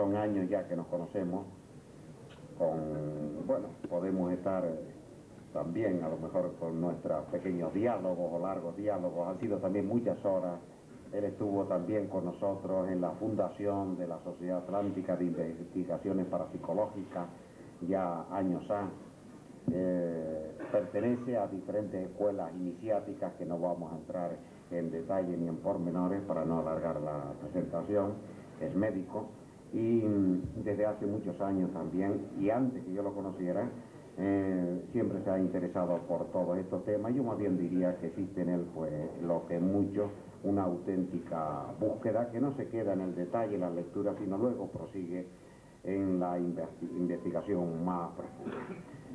son años ya que nos conocemos, bueno, podemos estar también a lo mejor con nuestros pequeños diálogos o largos diálogos, han sido también muchas horas. Él estuvo también con nosotros en la fundación de la Sociedad Atlántica de Investigaciones Parapsicológicas, ya años ha. Pertenece a diferentes escuelas iniciáticas que no vamos a entrar en detalle ni en pormenores para no alargar la presentación. Es médico y desde hace muchos años también, y antes que yo lo conociera, siempre se ha interesado por todos estos temas. Yo más bien diría que existe en él pues lo que es mucho una auténtica búsqueda que no se queda en el detalle, en la lectura, sino luego prosigue en la investigación más profunda.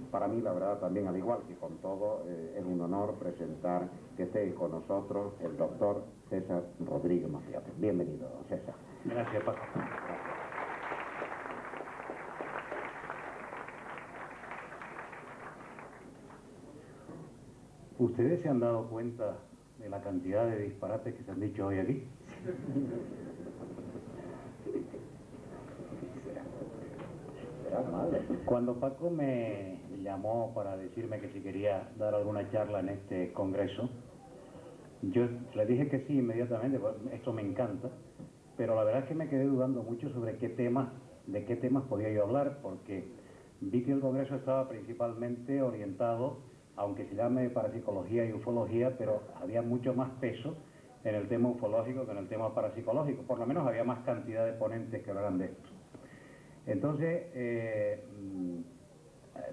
Para mí, la verdad, también, al igual que con todo, es un honor presentar que esté con nosotros el doctor César Rodríguez Maciate. Bienvenido, César. Gracias, Paco. ¿Ustedes se han dado cuenta de la cantidad de disparates que se han dicho hoy aquí? Cuando Paco me llamó para decirme que si quería dar alguna charla en este congreso, yo le dije que sí inmediatamente, pues esto me encanta, pero la verdad es que me quedé dudando mucho sobre de qué temas podía yo hablar, porque vi que el congreso estaba principalmente orientado, aunque se llame parapsicología y ufología, pero había mucho más peso en el tema ufológico que en el tema parapsicológico, por lo menos había más cantidad de ponentes que hablaran de esto. Entonces,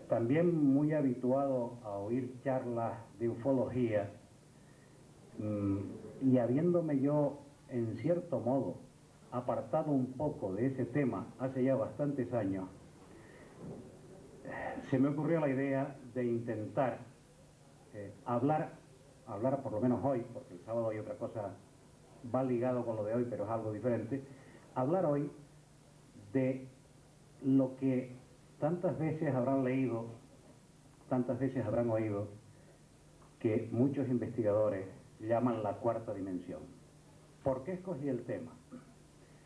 también muy habituado a oír charlas de ufología, y habiéndome yo, en cierto modo, apartado un poco de ese tema hace ya bastantes años, se me ocurrió la idea de intentar hablar por lo menos hoy, porque el sábado hay otra cosa, va ligado con lo de hoy, pero es algo diferente, hablar hoy de lo que tantas veces habrán leído, tantas veces habrán oído, que muchos investigadores llaman la cuarta dimensión. ¿Por qué escogí el tema?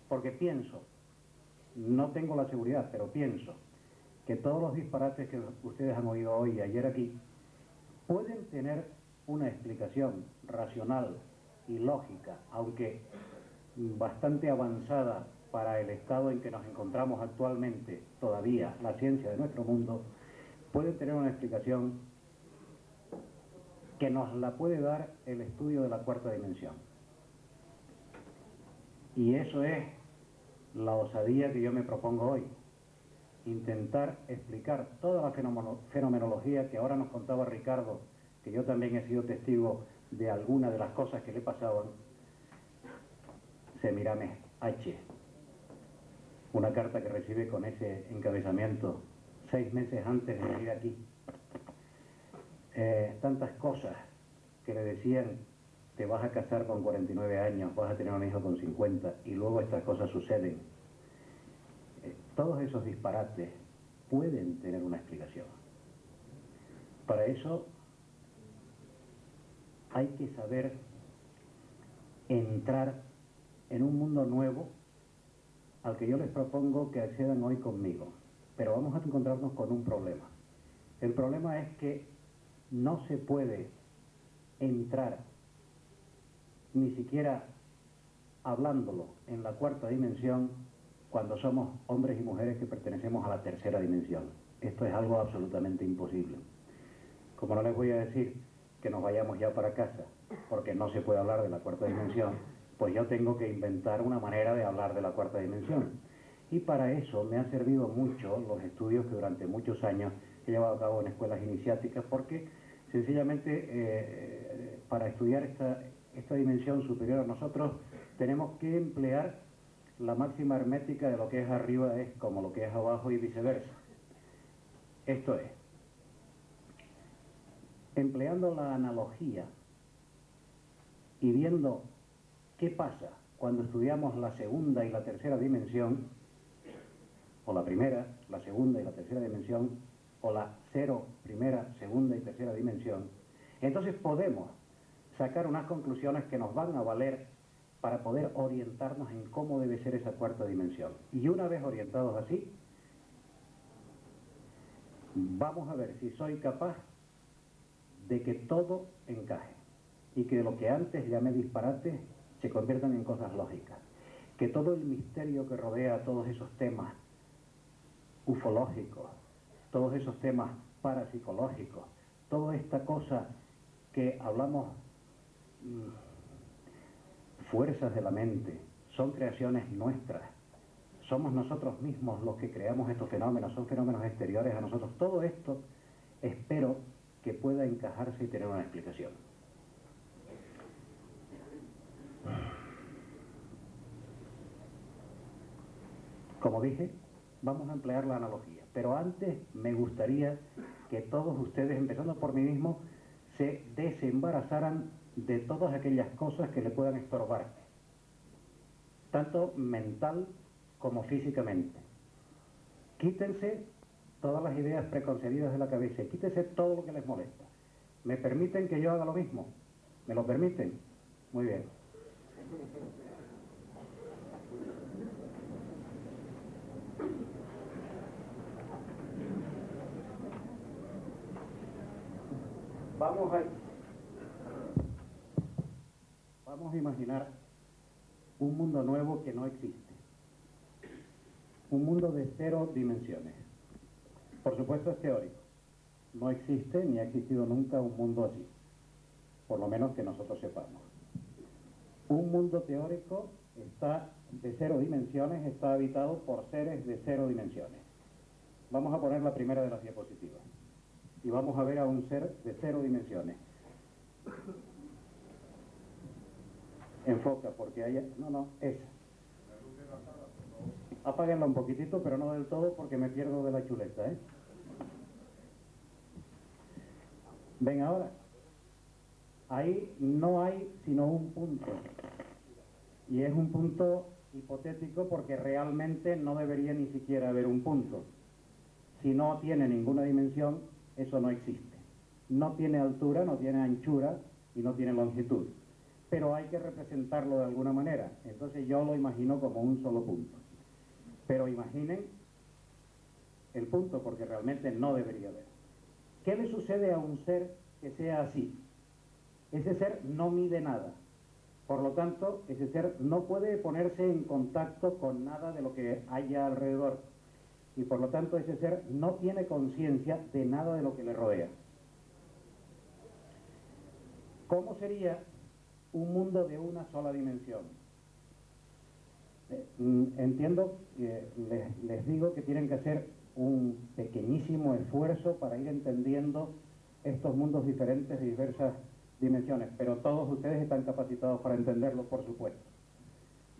Porque pienso, no tengo la seguridad, pero pienso que todos los disparates que ustedes han oído hoy y ayer aquí pueden tener una explicación racional y lógica, aunque bastante avanzada para el estado en que nos encontramos actualmente, todavía la ciencia de nuestro mundo, puede tener una explicación que nos la puede dar el estudio de la cuarta dimensión. Y eso es la osadía que yo me propongo hoy, intentar explicar toda la fenomenología que ahora nos contaba Ricardo, que yo también he sido testigo de algunas de las cosas que le pasaban. Semiramis H, una carta que recibe con ese encabezamiento 6 meses antes de venir aquí. Tantas cosas que le decían: te vas a casar con 49 años, vas a tener un hijo con 50, y luego estas cosas suceden. Todos esos disparates pueden tener una explicación. Para eso hay que saber entrar en un mundo nuevo al que yo les propongo que accedan hoy conmigo. Pero vamos a encontrarnos con un problema. El problema es que no se puede entrar, ni siquiera hablándolo, en la cuarta dimensión cuando somos hombres y mujeres que pertenecemos a la tercera dimensión. Esto es algo absolutamente imposible. Como no les voy a decir que nos vayamos ya para casa, porque no se puede hablar de la cuarta dimensión, pues yo tengo que inventar una manera de hablar de la cuarta dimensión. Y para eso me han servido mucho los estudios que durante muchos años he llevado a cabo en escuelas iniciáticas, porque sencillamente para estudiar esta dimensión superior a nosotros tenemos que emplear la máxima hermética de lo que es arriba es como lo que es abajo y viceversa. Esto es, empleando la analogía y viendo qué pasa cuando estudiamos la segunda y la tercera dimensión, o la primera, la segunda y la tercera dimensión, o la cero, primera, segunda y tercera dimensión, entonces podemos sacar unas conclusiones que nos van a valer para poder orientarnos en cómo debe ser esa cuarta dimensión. Y una vez orientados así, vamos a ver si soy capaz de que todo encaje y que lo que antes llamé disparates se conviertan en cosas lógicas. Que todo el misterio que rodea todos esos temas ufológicos, todos esos temas parapsicológicos, toda esta cosa que hablamos, fuerzas de la mente, son creaciones nuestras. Somos nosotros mismos los que creamos estos fenómenos, son fenómenos exteriores a nosotros. Todo esto espero que pueda encajarse y tener una explicación. Como dije, vamos a emplear la analogía, pero antes me gustaría que todos ustedes, empezando por mí mismo, se desembarazaran de todas aquellas cosas que le puedan estorbar, tanto mental como físicamente. Quítense todas las ideas preconcebidas de la cabeza, quítense todo lo que les molesta. ¿Me permiten que yo haga lo mismo? ¿Me lo permiten? Muy bien. Vamos a imaginar un mundo nuevo que no existe. Un mundo de 0 dimensiones. Por supuesto es teórico. No existe ni ha existido nunca un mundo así. Por lo menos que nosotros sepamos. Un mundo teórico está de 0 dimensiones, está habitado por seres de 0 dimensiones. Vamos a poner la primera de las diapositivas. Y vamos a ver a un ser de 0 dimensiones. Enfoca, porque hay... No, esa. Apáguenla un poquitito, pero no del todo, porque me pierdo de la chuleta, ¿eh? Ven ahora. Ahí no hay sino un punto. Y es un punto hipotético porque realmente no debería ni siquiera haber un punto. Si no tiene ninguna dimensión, eso no existe. No tiene altura, no tiene anchura y no tiene longitud. Pero hay que representarlo de alguna manera. Entonces yo lo imagino como un solo punto. Pero imaginen el punto, porque realmente no debería haber. ¿Qué le sucede a un ser que sea así? Ese ser no mide nada. Por lo tanto, ese ser no puede ponerse en contacto con nada de lo que haya alrededor. Y por lo tanto, ese ser no tiene conciencia de nada de lo que le rodea. ¿Cómo sería un mundo de una sola dimensión? Entiendo, les digo que tienen que hacer un pequeñísimo esfuerzo para ir entendiendo estos mundos diferentes de diversas dimensiones, pero todos ustedes están capacitados para entenderlo, por supuesto.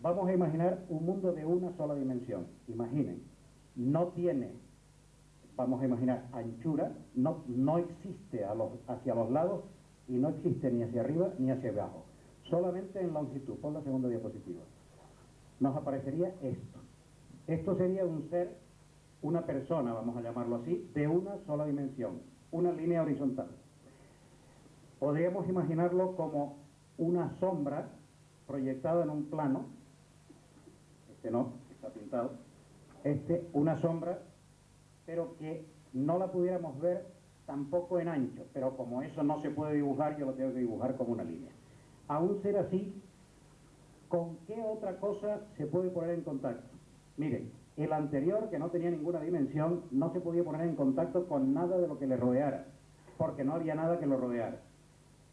Vamos a imaginar un mundo de una sola dimensión. Imaginen, no tiene, vamos a imaginar, anchura, no existe hacia los lados y no existe ni hacia arriba ni hacia abajo, solamente en longitud. Pon la segunda diapositiva. Nos aparecería esto. Esto sería un ser, una persona, vamos a llamarlo así, de una sola dimensión, una línea horizontal. Podríamos imaginarlo como una sombra proyectada en un plano. Este no, está pintado. Una sombra, pero que no la pudiéramos ver tampoco en ancho. Pero como eso no se puede dibujar, yo lo tengo que dibujar como una línea. A un ser así, ¿con qué otra cosa se puede poner en contacto? Miren, el anterior, que no tenía ninguna dimensión, no se podía poner en contacto con nada de lo que le rodeara, porque no había nada que lo rodeara.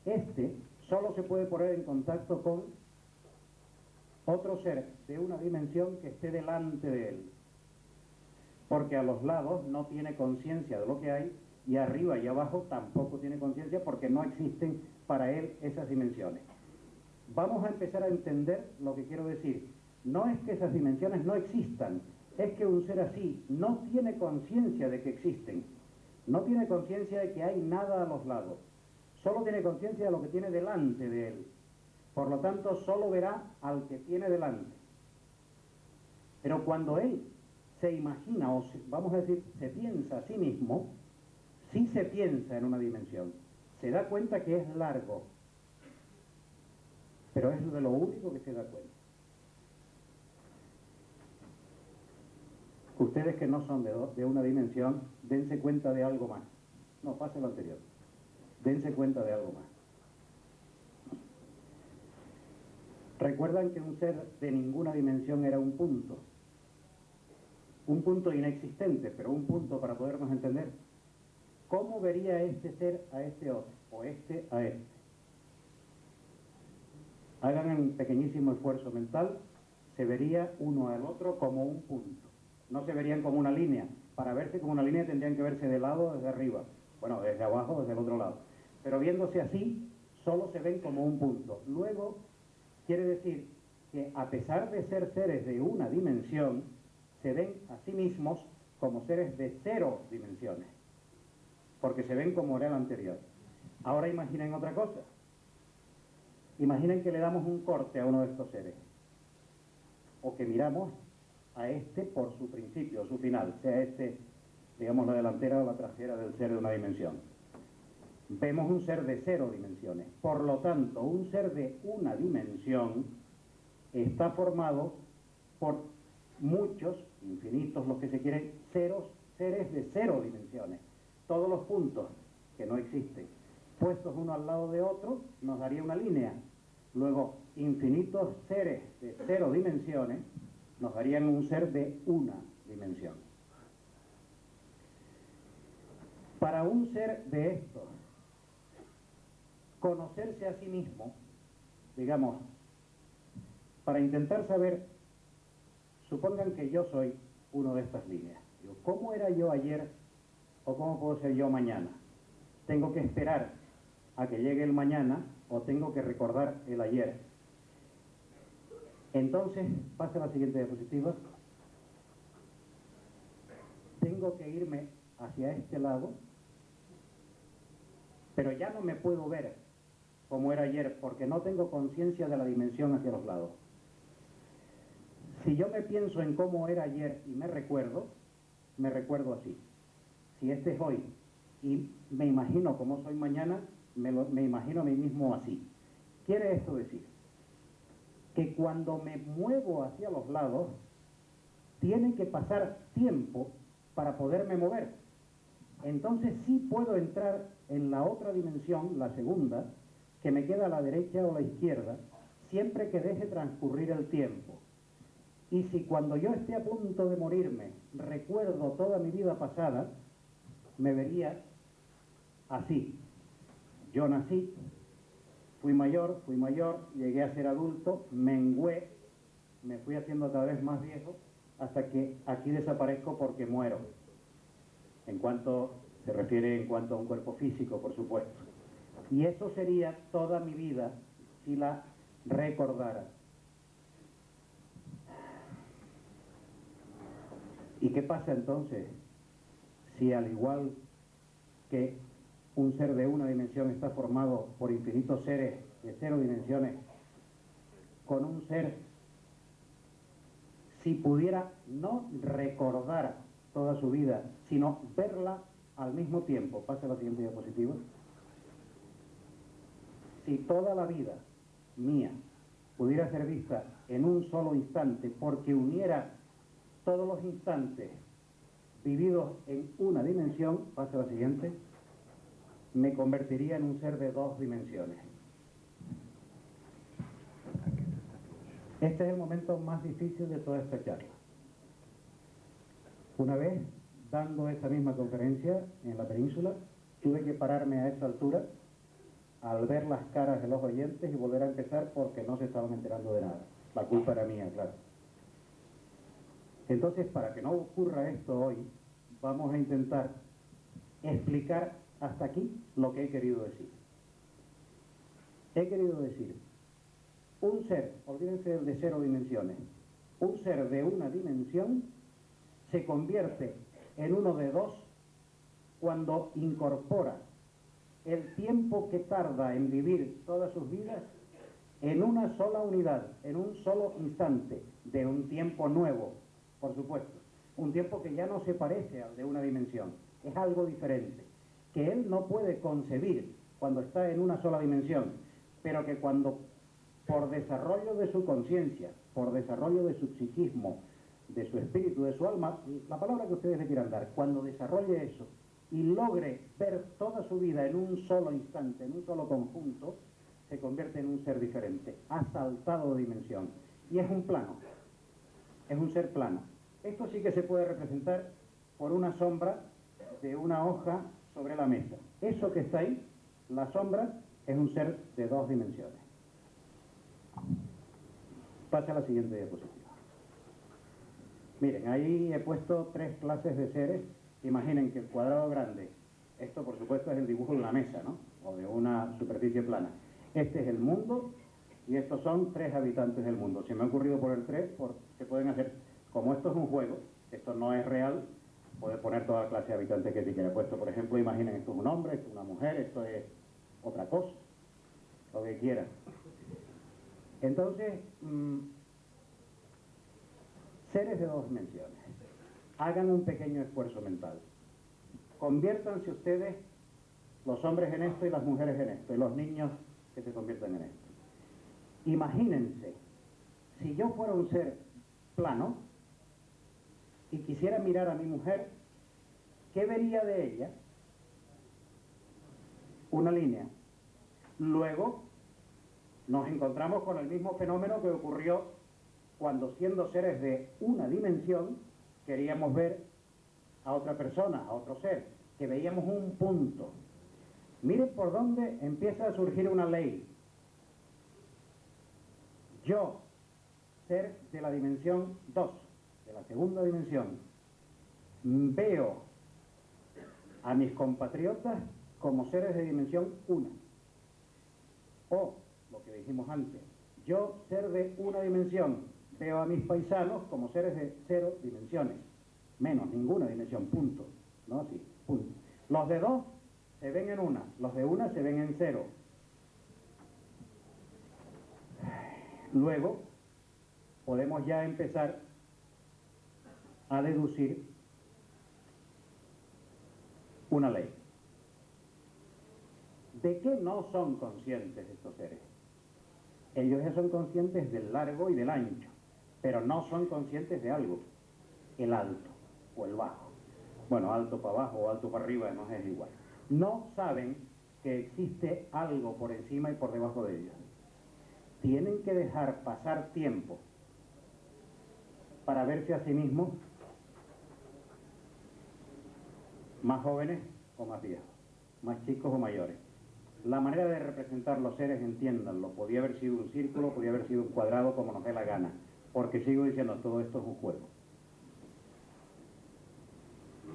Este solo se puede poner en contacto con otro ser de una dimensión que esté delante de él, porque a los lados no tiene conciencia de lo que hay, y arriba y abajo tampoco tiene conciencia porque no existen para él esas dimensiones. Vamos a empezar a entender lo que quiero decir. No es que esas dimensiones no existan, es que un ser así no tiene conciencia de que existen, no tiene conciencia de que hay nada a los lados, solo tiene conciencia de lo que tiene delante de él. Por lo tanto, solo verá al que tiene delante. Pero cuando él se imagina, o vamos a decir, se piensa a sí mismo, sí se piensa en una dimensión, se da cuenta que es largo, pero es de lo único que se da cuenta. Ustedes que no son de una dimensión, dense cuenta de algo más. No, pase lo anterior. Dense cuenta de algo más. ¿Recuerdan que un ser de ninguna dimensión era un punto? Un punto inexistente, pero un punto para podernos entender. ¿Cómo vería este ser a este otro? O este a este. Hagan un pequeñísimo esfuerzo mental, se vería uno al otro como un punto. No se verían como una línea. Para verse como una línea tendrían que verse de lado o desde arriba. Bueno, desde abajo o desde el otro lado. Pero viéndose así, solo se ven como un punto. Luego, quiere decir que a pesar de ser seres de una dimensión, se ven a sí mismos como seres de 0 dimensiones. Porque se ven como era el anterior. Ahora imaginen otra cosa. Imaginen que le damos un corte a uno de estos seres. O que miramos a este por su principio, su final, sea este, digamos, la delantera o la trasera del ser de una dimensión. Vemos un ser de 0 dimensiones. Por lo tanto, un ser de una dimensión está formado por muchos, infinitos los que se quieren, seres de 0 dimensiones. Todos los puntos que no existen, puestos uno al lado de otro, nos daría una línea. Luego, infinitos seres de 0 dimensiones nos darían un ser de una dimensión. Para un ser de estos, conocerse a sí mismo, digamos, para intentar saber, supongan que yo soy uno de estas líneas. Digo, ¿cómo era yo ayer o cómo puedo ser yo mañana? ¿Tengo que esperar a que llegue el mañana o tengo que recordar el ayer? Entonces, pasa a la siguiente diapositiva. Tengo que irme hacia este lado, pero ya no me puedo ver como era ayer, porque no tengo conciencia de la dimensión hacia los lados. Si yo me pienso en cómo era ayer y me recuerdo así. Si este es hoy y me imagino cómo soy mañana, me imagino a mí mismo así. ¿Quiere esto decir? Que cuando me muevo hacia los lados, tiene que pasar tiempo para poderme mover. Entonces sí puedo entrar en la otra dimensión, la segunda, que me queda a la derecha o a la izquierda, siempre que deje transcurrir el tiempo. Y si cuando yo esté a punto de morirme recuerdo toda mi vida pasada, me vería así. Yo nací, fui mayor, llegué a ser adulto, mengué, me fui haciendo cada vez más viejo, hasta que aquí desaparezco porque muero. En cuanto se refiere en cuanto a un cuerpo físico, por supuesto. Y eso sería toda mi vida si la recordara. ¿Y qué pasa entonces si al igual que un ser de una dimensión está formado por infinitos seres de 0 dimensiones, con un ser, si pudiera no recordar toda su vida, sino verla al mismo tiempo? Pase a la siguiente diapositiva. Si toda la vida mía pudiera ser vista en un solo instante, porque uniera todos los instantes vividos en una dimensión, pase a la siguiente, me convertiría en un ser de 2 dimensiones. Este es el momento más difícil de toda esta charla. Una vez, dando esa misma conferencia en la península, tuve que pararme a esa altura al ver las caras de los oyentes y volver a empezar porque no se estaban enterando de nada. La culpa era mía, claro. Entonces, para que no ocurra esto hoy, vamos a intentar explicar hasta aquí lo que he querido decir. He querido decir, un ser, olvídense del de 0 dimensiones, un ser de una dimensión se convierte en uno de 2 cuando incorpora el tiempo que tarda en vivir todas sus vidas en una sola unidad, en un solo instante, de un tiempo nuevo, por supuesto. Un tiempo que ya no se parece al de una dimensión, es algo diferente, que él no puede concebir cuando está en una sola dimensión, pero que cuando por desarrollo de su conciencia, por desarrollo de su psiquismo, de su espíritu, de su alma, la palabra que ustedes le quieran dar, cuando desarrolle eso y logre ver toda su vida en un solo instante, en un solo conjunto, se convierte en un ser diferente, ha saltado de dimensión. Y es un plano, es un ser plano. Esto sí que se puede representar por una sombra de una hoja sobre la mesa. Eso que está ahí, la sombra, es un ser de 2 dimensiones. Pasa a la siguiente diapositiva. Miren, ahí he puesto 3 clases de seres. Imaginen que el cuadrado grande, esto por supuesto es el dibujo de una mesa, ¿no? O de una superficie plana. Este es el mundo y estos son 3 habitantes del mundo. Se me ha ocurrido poner 3 porque pueden hacer, como esto es un juego, esto no es real, puede poner toda clase de habitantes que se quiera. Puesto, por ejemplo, imaginen esto es un hombre, esto es una mujer, esto es otra cosa, lo que quieran. Entonces, seres de 2 dimensiones. Hagan un pequeño esfuerzo mental. Conviértanse ustedes, los hombres en esto y las mujeres en esto, y los niños que se conviertan en esto. Imagínense, si yo fuera un ser plano y quisiera mirar a mi mujer, ¿qué vería de ella? Una línea. Luego nos encontramos con el mismo fenómeno que ocurrió cuando, siendo seres de una dimensión, queríamos ver a otra persona, a otro ser, que veíamos un punto. Miren por dónde empieza a surgir una ley. Yo, ser de la dimensión 2, de la segunda dimensión, veo a mis compatriotas como seres de dimensión 1. O, lo que dijimos antes, yo, ser de una dimensión, veo a mis paisanos como seres de 0 dimensiones, menos ninguna dimensión, punto, ¿no? Así, punto. Los de 2 se ven en 1, los de 1 se ven en 0. Luego, podemos ya empezar a deducir una ley. ¿De qué no son conscientes estos seres? Ellos ya son conscientes del largo y del ancho, pero no son conscientes de algo, el alto o el bajo. Bueno, alto para abajo o alto para arriba no es igual. No saben que existe algo por encima y por debajo de ellos. Tienen que dejar pasar tiempo para verse a sí mismos más jóvenes o más viejos, más chicos o mayores. La manera de representar los seres, entiéndanlo, podía haber sido un círculo, podía haber sido un cuadrado, como nos dé la gana, porque sigo diciendo, todo esto es un juego.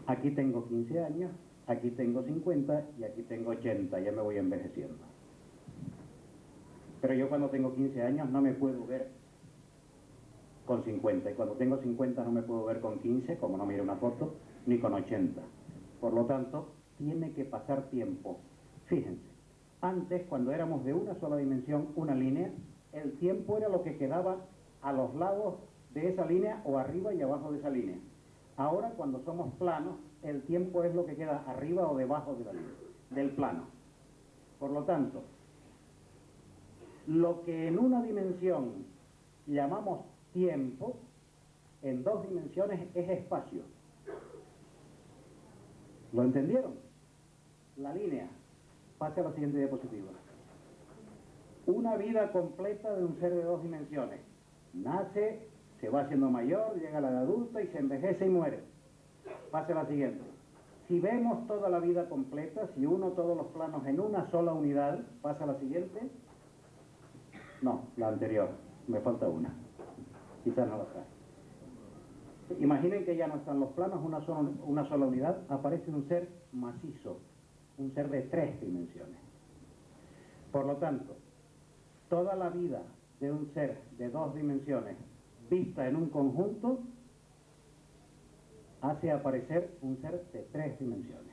Aquí tengo 15 años, aquí tengo 50 y aquí tengo 80, ya me voy envejeciendo. Pero yo cuando tengo 15 años no me puedo ver con 50, y cuando tengo 50 no me puedo ver con 15, como no mire una foto, ni con 80. Por lo tanto, tiene que pasar tiempo. Fíjense, antes, cuando éramos de una sola dimensión, una línea, el tiempo era lo que quedaba a los lados de esa línea o arriba y abajo de esa línea. Ahora, cuando somos planos, el tiempo es lo que queda arriba o debajo de la línea, del plano. Por lo tanto, lo que en una dimensión llamamos tiempo, en 2 dimensiones es espacio. ¿Lo entendieron? La línea. Pase a la siguiente diapositiva. Una vida completa de un ser de 2 dimensiones. Nace, se va haciendo mayor, llega a la edad adulta y se envejece y muere. Pase a la siguiente. Si vemos toda la vida completa, si uno todos los planos en una sola unidad, pasa a la siguiente. No, la anterior. Me falta una. Quizás no la trae. Imaginen que ya no están los planos, una sola unidad, aparece un ser macizo, un ser de 3 dimensiones. Por lo tanto, toda la vida de un ser de 2 dimensiones vista en un conjunto hace aparecer un ser de 3 dimensiones.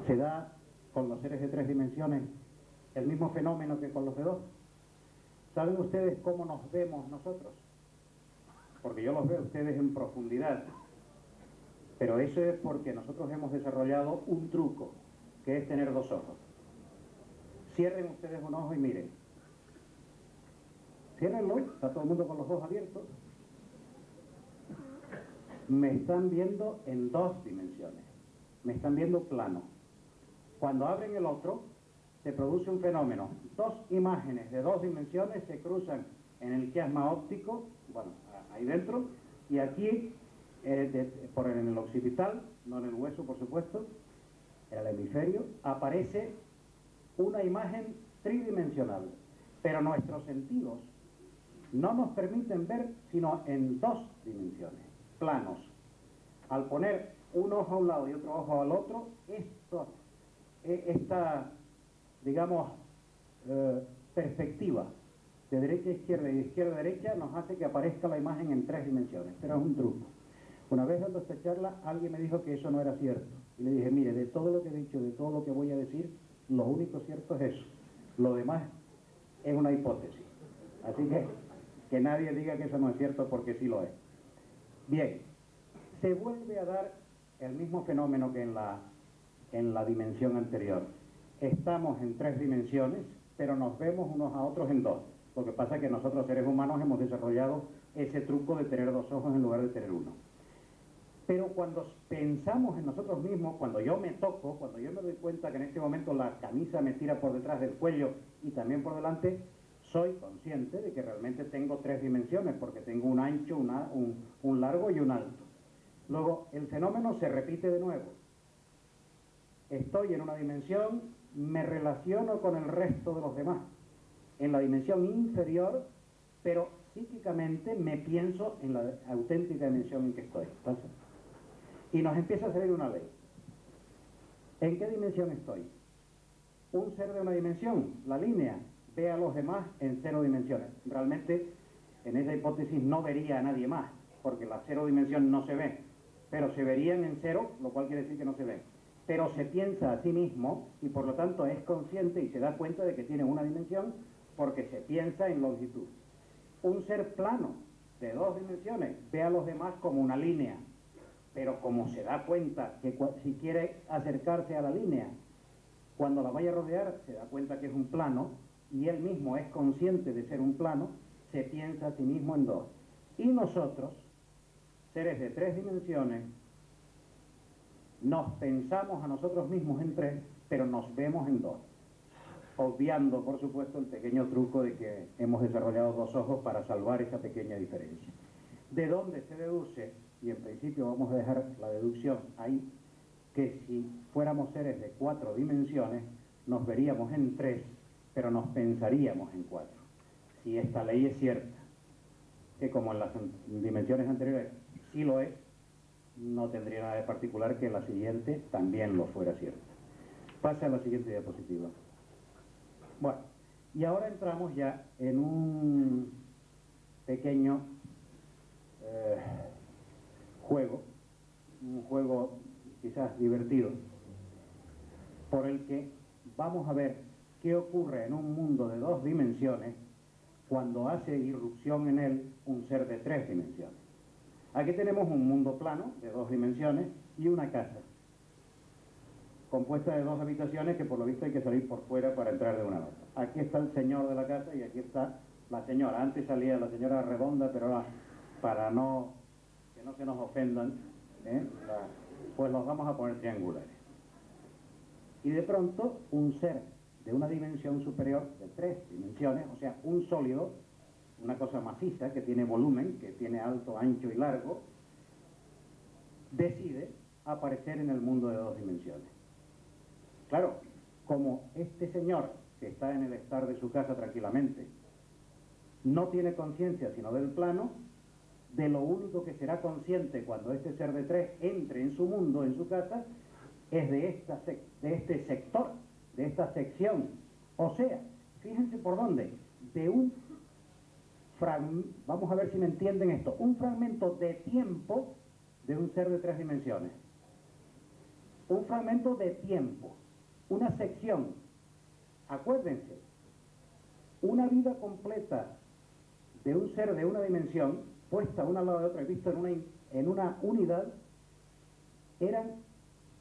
Se da con los seres de 3 dimensiones el mismo fenómeno que con los de dos. ¿Saben ustedes cómo nos vemos nosotros? Porque yo los veo a ustedes en profundidad, pero eso es porque nosotros hemos desarrollado un truco, que es tener dos ojos. Cierren ustedes un ojo y miren. Ciérrenlo, está todo el mundo con los ojos abiertos. Me están viendo en dos dimensiones, me están viendo plano. Cuando abren el otro, se produce un fenómeno. Dos imágenes de dos dimensiones se cruzan en el quiasma óptico, bueno, ahí dentro, y aquí, en el occipital, no en el hueso, por supuesto, en el hemisferio, aparece una imagen tridimensional. Pero nuestros sentidos no nos permiten ver sino en dos dimensiones, planos. Al poner un ojo a un lado y otro ojo al otro, esta, digamos, perspectiva de derecha a izquierda y de izquierda a derecha nos hace que aparezca la imagen en tres dimensiones, pero es un truco. Una vez dando esta charla, alguien me dijo que eso no era cierto. Y le dije, mire, de todo lo que he dicho, de todo lo que voy a decir, lo único cierto es eso. Lo demás es una hipótesis. Así que nadie diga que eso no es cierto, porque sí lo es. Bien, se vuelve a dar el mismo fenómeno que en la dimensión anterior. Estamos en tres dimensiones, pero nos vemos unos a otros en dos. Lo que pasa es que nosotros, seres humanos, hemos desarrollado ese truco de tener dos ojos en lugar de tener uno. Pero cuando pensamos en nosotros mismos, cuando yo me toco, cuando yo me doy cuenta que en este momento la camisa me tira por detrás del cuello y también por delante, soy consciente de que realmente tengo tres dimensiones, porque tengo un ancho, un largo y un alto. Luego, el fenómeno se repite de nuevo. Estoy en una dimensión, me relaciono con el resto de los demás, en la dimensión inferior, pero psíquicamente me pienso en la auténtica dimensión en que estoy. ¿Pasa? Y nos empieza a salir una ley. ¿En qué dimensión estoy? Un ser de una dimensión, la línea, ve a los demás en cero dimensiones. Realmente, en esa hipótesis no vería a nadie más, porque la cero dimensión no se ve, pero se verían en cero, lo cual quiere decir que no se ven. Pero se piensa a sí mismo y por lo tanto es consciente y se da cuenta de que tiene una dimensión porque se piensa en longitud. Un ser plano de dos dimensiones ve a los demás como una línea, pero como se da cuenta que si quiere acercarse a la línea, cuando la vaya a rodear se da cuenta que es un plano y él mismo es consciente de ser un plano, se piensa a sí mismo en dos. Y nosotros, seres de tres dimensiones, nos pensamos a nosotros mismos en tres, pero nos vemos en dos, obviando, por supuesto, el pequeño truco de que hemos desarrollado dos ojos para salvar esa pequeña diferencia. ¿De dónde se deduce? Y en principio vamos a dejar la deducción ahí, que si fuéramos seres de cuatro dimensiones, nos veríamos en tres, pero nos pensaríamos en cuatro. Si esta ley es cierta, que como en las dimensiones anteriores sí lo es, no tendría nada de particular que la siguiente también lo fuera cierta. Pase a la siguiente diapositiva. Bueno, y ahora entramos ya en un pequeño un juego quizás divertido, por el que vamos a ver qué ocurre en un mundo de dos dimensiones cuando hace irrupción en él un ser de tres dimensiones. Aquí tenemos un mundo plano de dos dimensiones y una casa, compuesta de dos habitaciones que por lo visto hay que salir por fuera para entrar de una vez. Aquí está el señor de la casa y aquí está la señora. Antes salía la señora redonda, pero ahora, para que no se nos ofendan, pues los vamos a poner triangulares. Y de pronto un ser de una dimensión superior, de tres dimensiones, o sea, un sólido, una cosa maciza que tiene volumen, que tiene alto, ancho y largo, decide aparecer en el mundo de dos dimensiones. Claro, como este señor que está en el estar de su casa tranquilamente no tiene conciencia sino del plano, de lo único que será consciente cuando este ser de tres entre en su mundo, en su casa, es de este sector, de esta sección. O sea, fíjense por dónde, de un vamos a ver si me entienden esto, un fragmento de tiempo de un ser de tres dimensiones. Un fragmento de tiempo, una sección acuérdense, una vida completa de un ser de una dimensión, puesta una al lado de otra y visto en una unidad, eran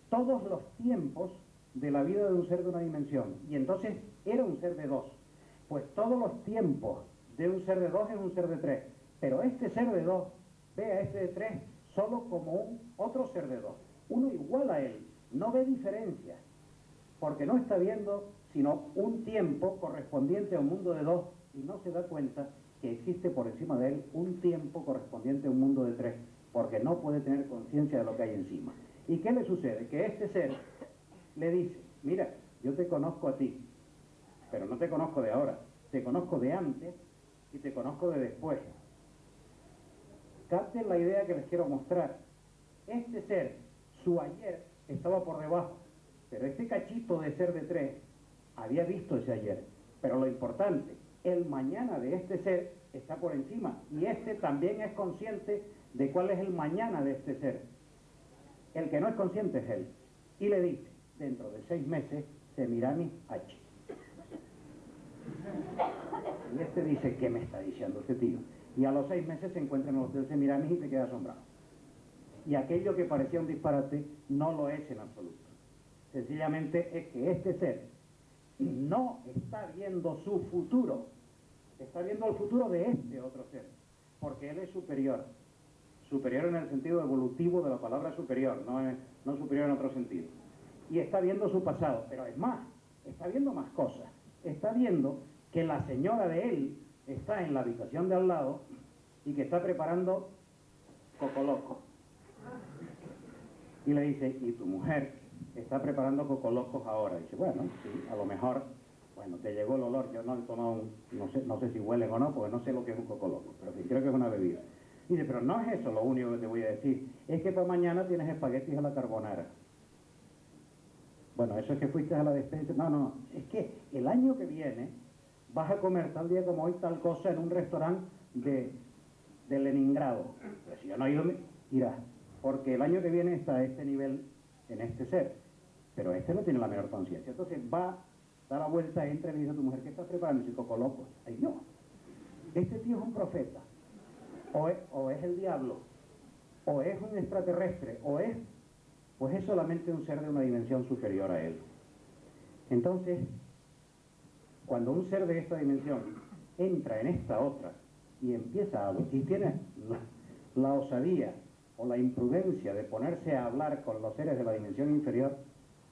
todos los tiempos de la vida de un ser de una dimensión. Y entonces era un ser de dos. Pues todos los tiempos de un ser de dos es un ser de tres. Pero este ser de dos ve a este de tres solo como un otro ser de dos. Uno igual a él, no ve diferencias, porque no está viendo sino un tiempo correspondiente a un mundo de dos y no se da cuenta que existe por encima de él un tiempo correspondiente a un mundo de tres, porque no puede tener conciencia de lo que hay encima. ¿Y qué le sucede? Que este ser le dice, mira, yo te conozco a ti, pero no te conozco de ahora, te conozco de antes y te conozco de después. Capten la idea que les quiero mostrar. Este ser, su ayer, estaba por debajo, pero este cachito de ser de tres había visto ese ayer. Pero lo importante, el mañana de este ser está por encima, y este también es consciente de cuál es el mañana de este ser. El que no es consciente es él. Y le dice, dentro de 6 meses, Semiramis H. Y este dice, ¿qué me está diciendo este tío? Y a los 6 meses se encuentra en el hotel Semiramis y se queda asombrado. Y aquello que parecía un disparate no lo es en absoluto. Sencillamente es que este ser no está viendo su futuro, está viendo el futuro de este otro ser, porque él es superior. Superior en el sentido evolutivo de la palabra superior, no superior en otro sentido. Y está viendo su pasado, pero es más, está viendo más cosas. Está viendo que la señora de él está en la habitación de al lado y que está preparando cocoloco. Y le dice, ¿y tu mujer está preparando cocolocos ahora? Y dice, bueno, sí, a lo mejor, bueno, te llegó el olor, yo no he tomado no sé si huelen o no, porque no sé lo que es un cocoloco, pero sí, creo que es una bebida. Y dice, pero no es eso lo único que te voy a decir, es que para mañana tienes espaguetis a la carbonara. Bueno, eso es que fuiste a la despensa. No, es que el año que viene vas a comer tal día como hoy tal cosa en un restaurante de Leningrado. Pero si yo no he ido, irás, porque el año que viene está a este nivel en este ser, pero este no tiene la menor conciencia. Entonces va, da la vuelta, entra y le dice a tu mujer, ¿qué estás preparando? Y dice, cocoloco. Ay, no, este tío es un profeta, o es el diablo, o es un extraterrestre, pues es solamente un ser de una dimensión superior a él. Entonces, cuando un ser de esta dimensión entra en esta otra y empieza a y tiene la osadía o la imprudencia de ponerse a hablar con los seres de la dimensión inferior,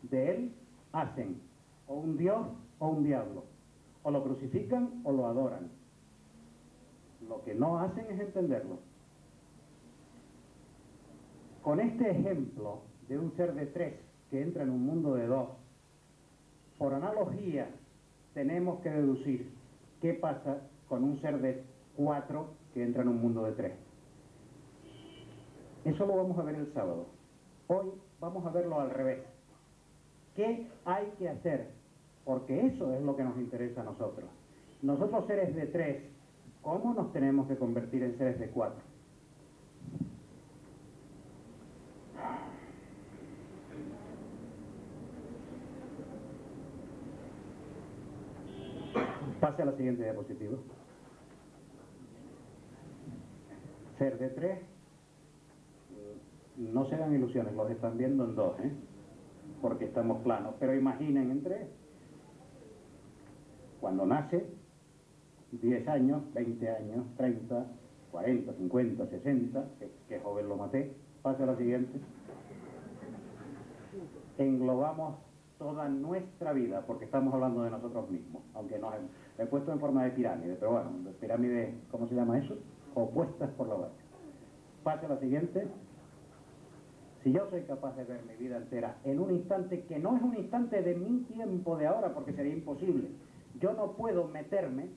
de él hacen o un dios o un diablo, o lo crucifican o lo adoran. Lo que no hacen es entenderlo. Con este ejemplo de un ser de tres que entra en un mundo de dos, por analogía tenemos que deducir qué pasa con un ser de 4 que entra en un mundo de 3. Eso lo vamos a ver el sábado. Hoy vamos a verlo al revés. ¿Qué hay que hacer? Porque eso es lo que nos interesa a nosotros. Nosotros seres de 3, ¿cómo nos tenemos que convertir en seres de 4? Pase a la siguiente diapositiva. Ser de 3, no se dan ilusiones, los están viendo en 2, porque estamos planos, pero imaginen en 3. Cuando nace, 10 años, 20 años, 30, 40, 50, 60, que joven lo maté. Pase a la siguiente. Englobamos toda nuestra vida, porque estamos hablando de nosotros mismos, aunque nos he puesto en forma de pirámide, pero bueno, de pirámide, ¿cómo se llama eso? Opuestas por la base. Pase a la siguiente. Si yo soy capaz de ver mi vida entera en un instante que no es un instante de mi tiempo de ahora, porque sería imposible, yo no puedo meterme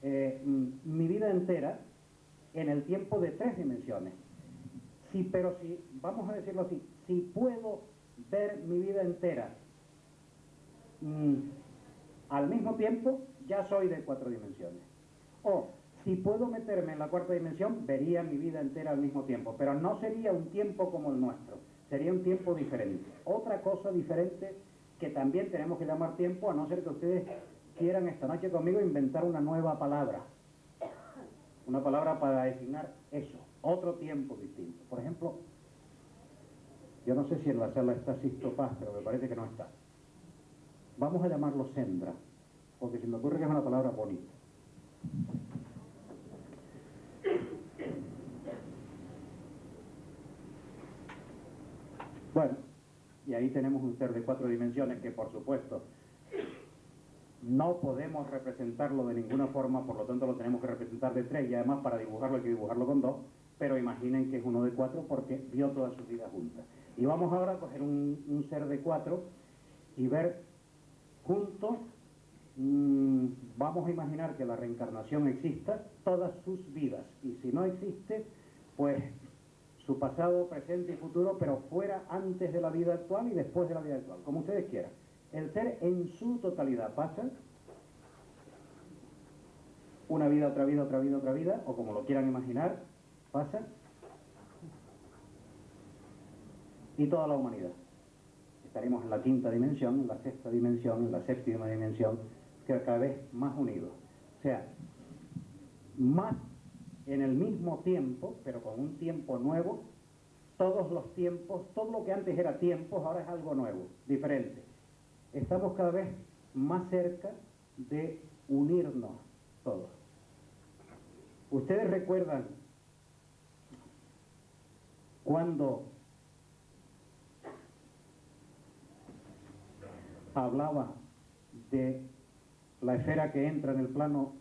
mi vida entera en el tiempo de 3 dimensiones. Pero si, vamos a decirlo así, si puedo ver mi vida entera al mismo tiempo, ya soy de 4 dimensiones. O si puedo meterme en la 4ª dimensión, vería mi vida entera al mismo tiempo, pero no sería un tiempo como el nuestro, sería un tiempo diferente. Otra cosa diferente que también tenemos que llamar tiempo, a no ser que ustedes quieran esta noche conmigo inventar una nueva palabra. Una palabra para designar eso, otro tiempo distinto. Por ejemplo, yo no sé si en la sala está Sisto Paz, pero me parece que no está. Vamos a llamarlo Sendra, porque se me ocurre que es una palabra bonita. Bueno, y ahí tenemos un ser de 4 dimensiones que, por supuesto, no podemos representarlo de ninguna forma, por lo tanto lo tenemos que representar de 3, y además para dibujarlo hay que dibujarlo con 2, pero imaginen que es uno de 4 porque vio toda su vida junta. Y vamos ahora a coger un ser de 4 y ver juntos, vamos a imaginar que la reencarnación exista todas sus vidas, y si no existe, pues su pasado, presente y futuro, pero fuera antes de la vida actual y después de la vida actual, como ustedes quieran. El ser en su totalidad pasa una vida, otra vida, otra vida, otra vida, o como lo quieran imaginar, pasa, y toda la humanidad. Estaremos en la 5ª dimensión, en la 6ª dimensión, en la 7ª dimensión, que cada vez más unidos. O sea, más en el mismo tiempo, pero con un tiempo nuevo, todos los tiempos, todo lo que antes era tiempos, ahora es algo nuevo, diferente. Estamos cada vez más cerca de unirnos todos. ¿Ustedes recuerdan cuando hablaba de la esfera que entra en el plano,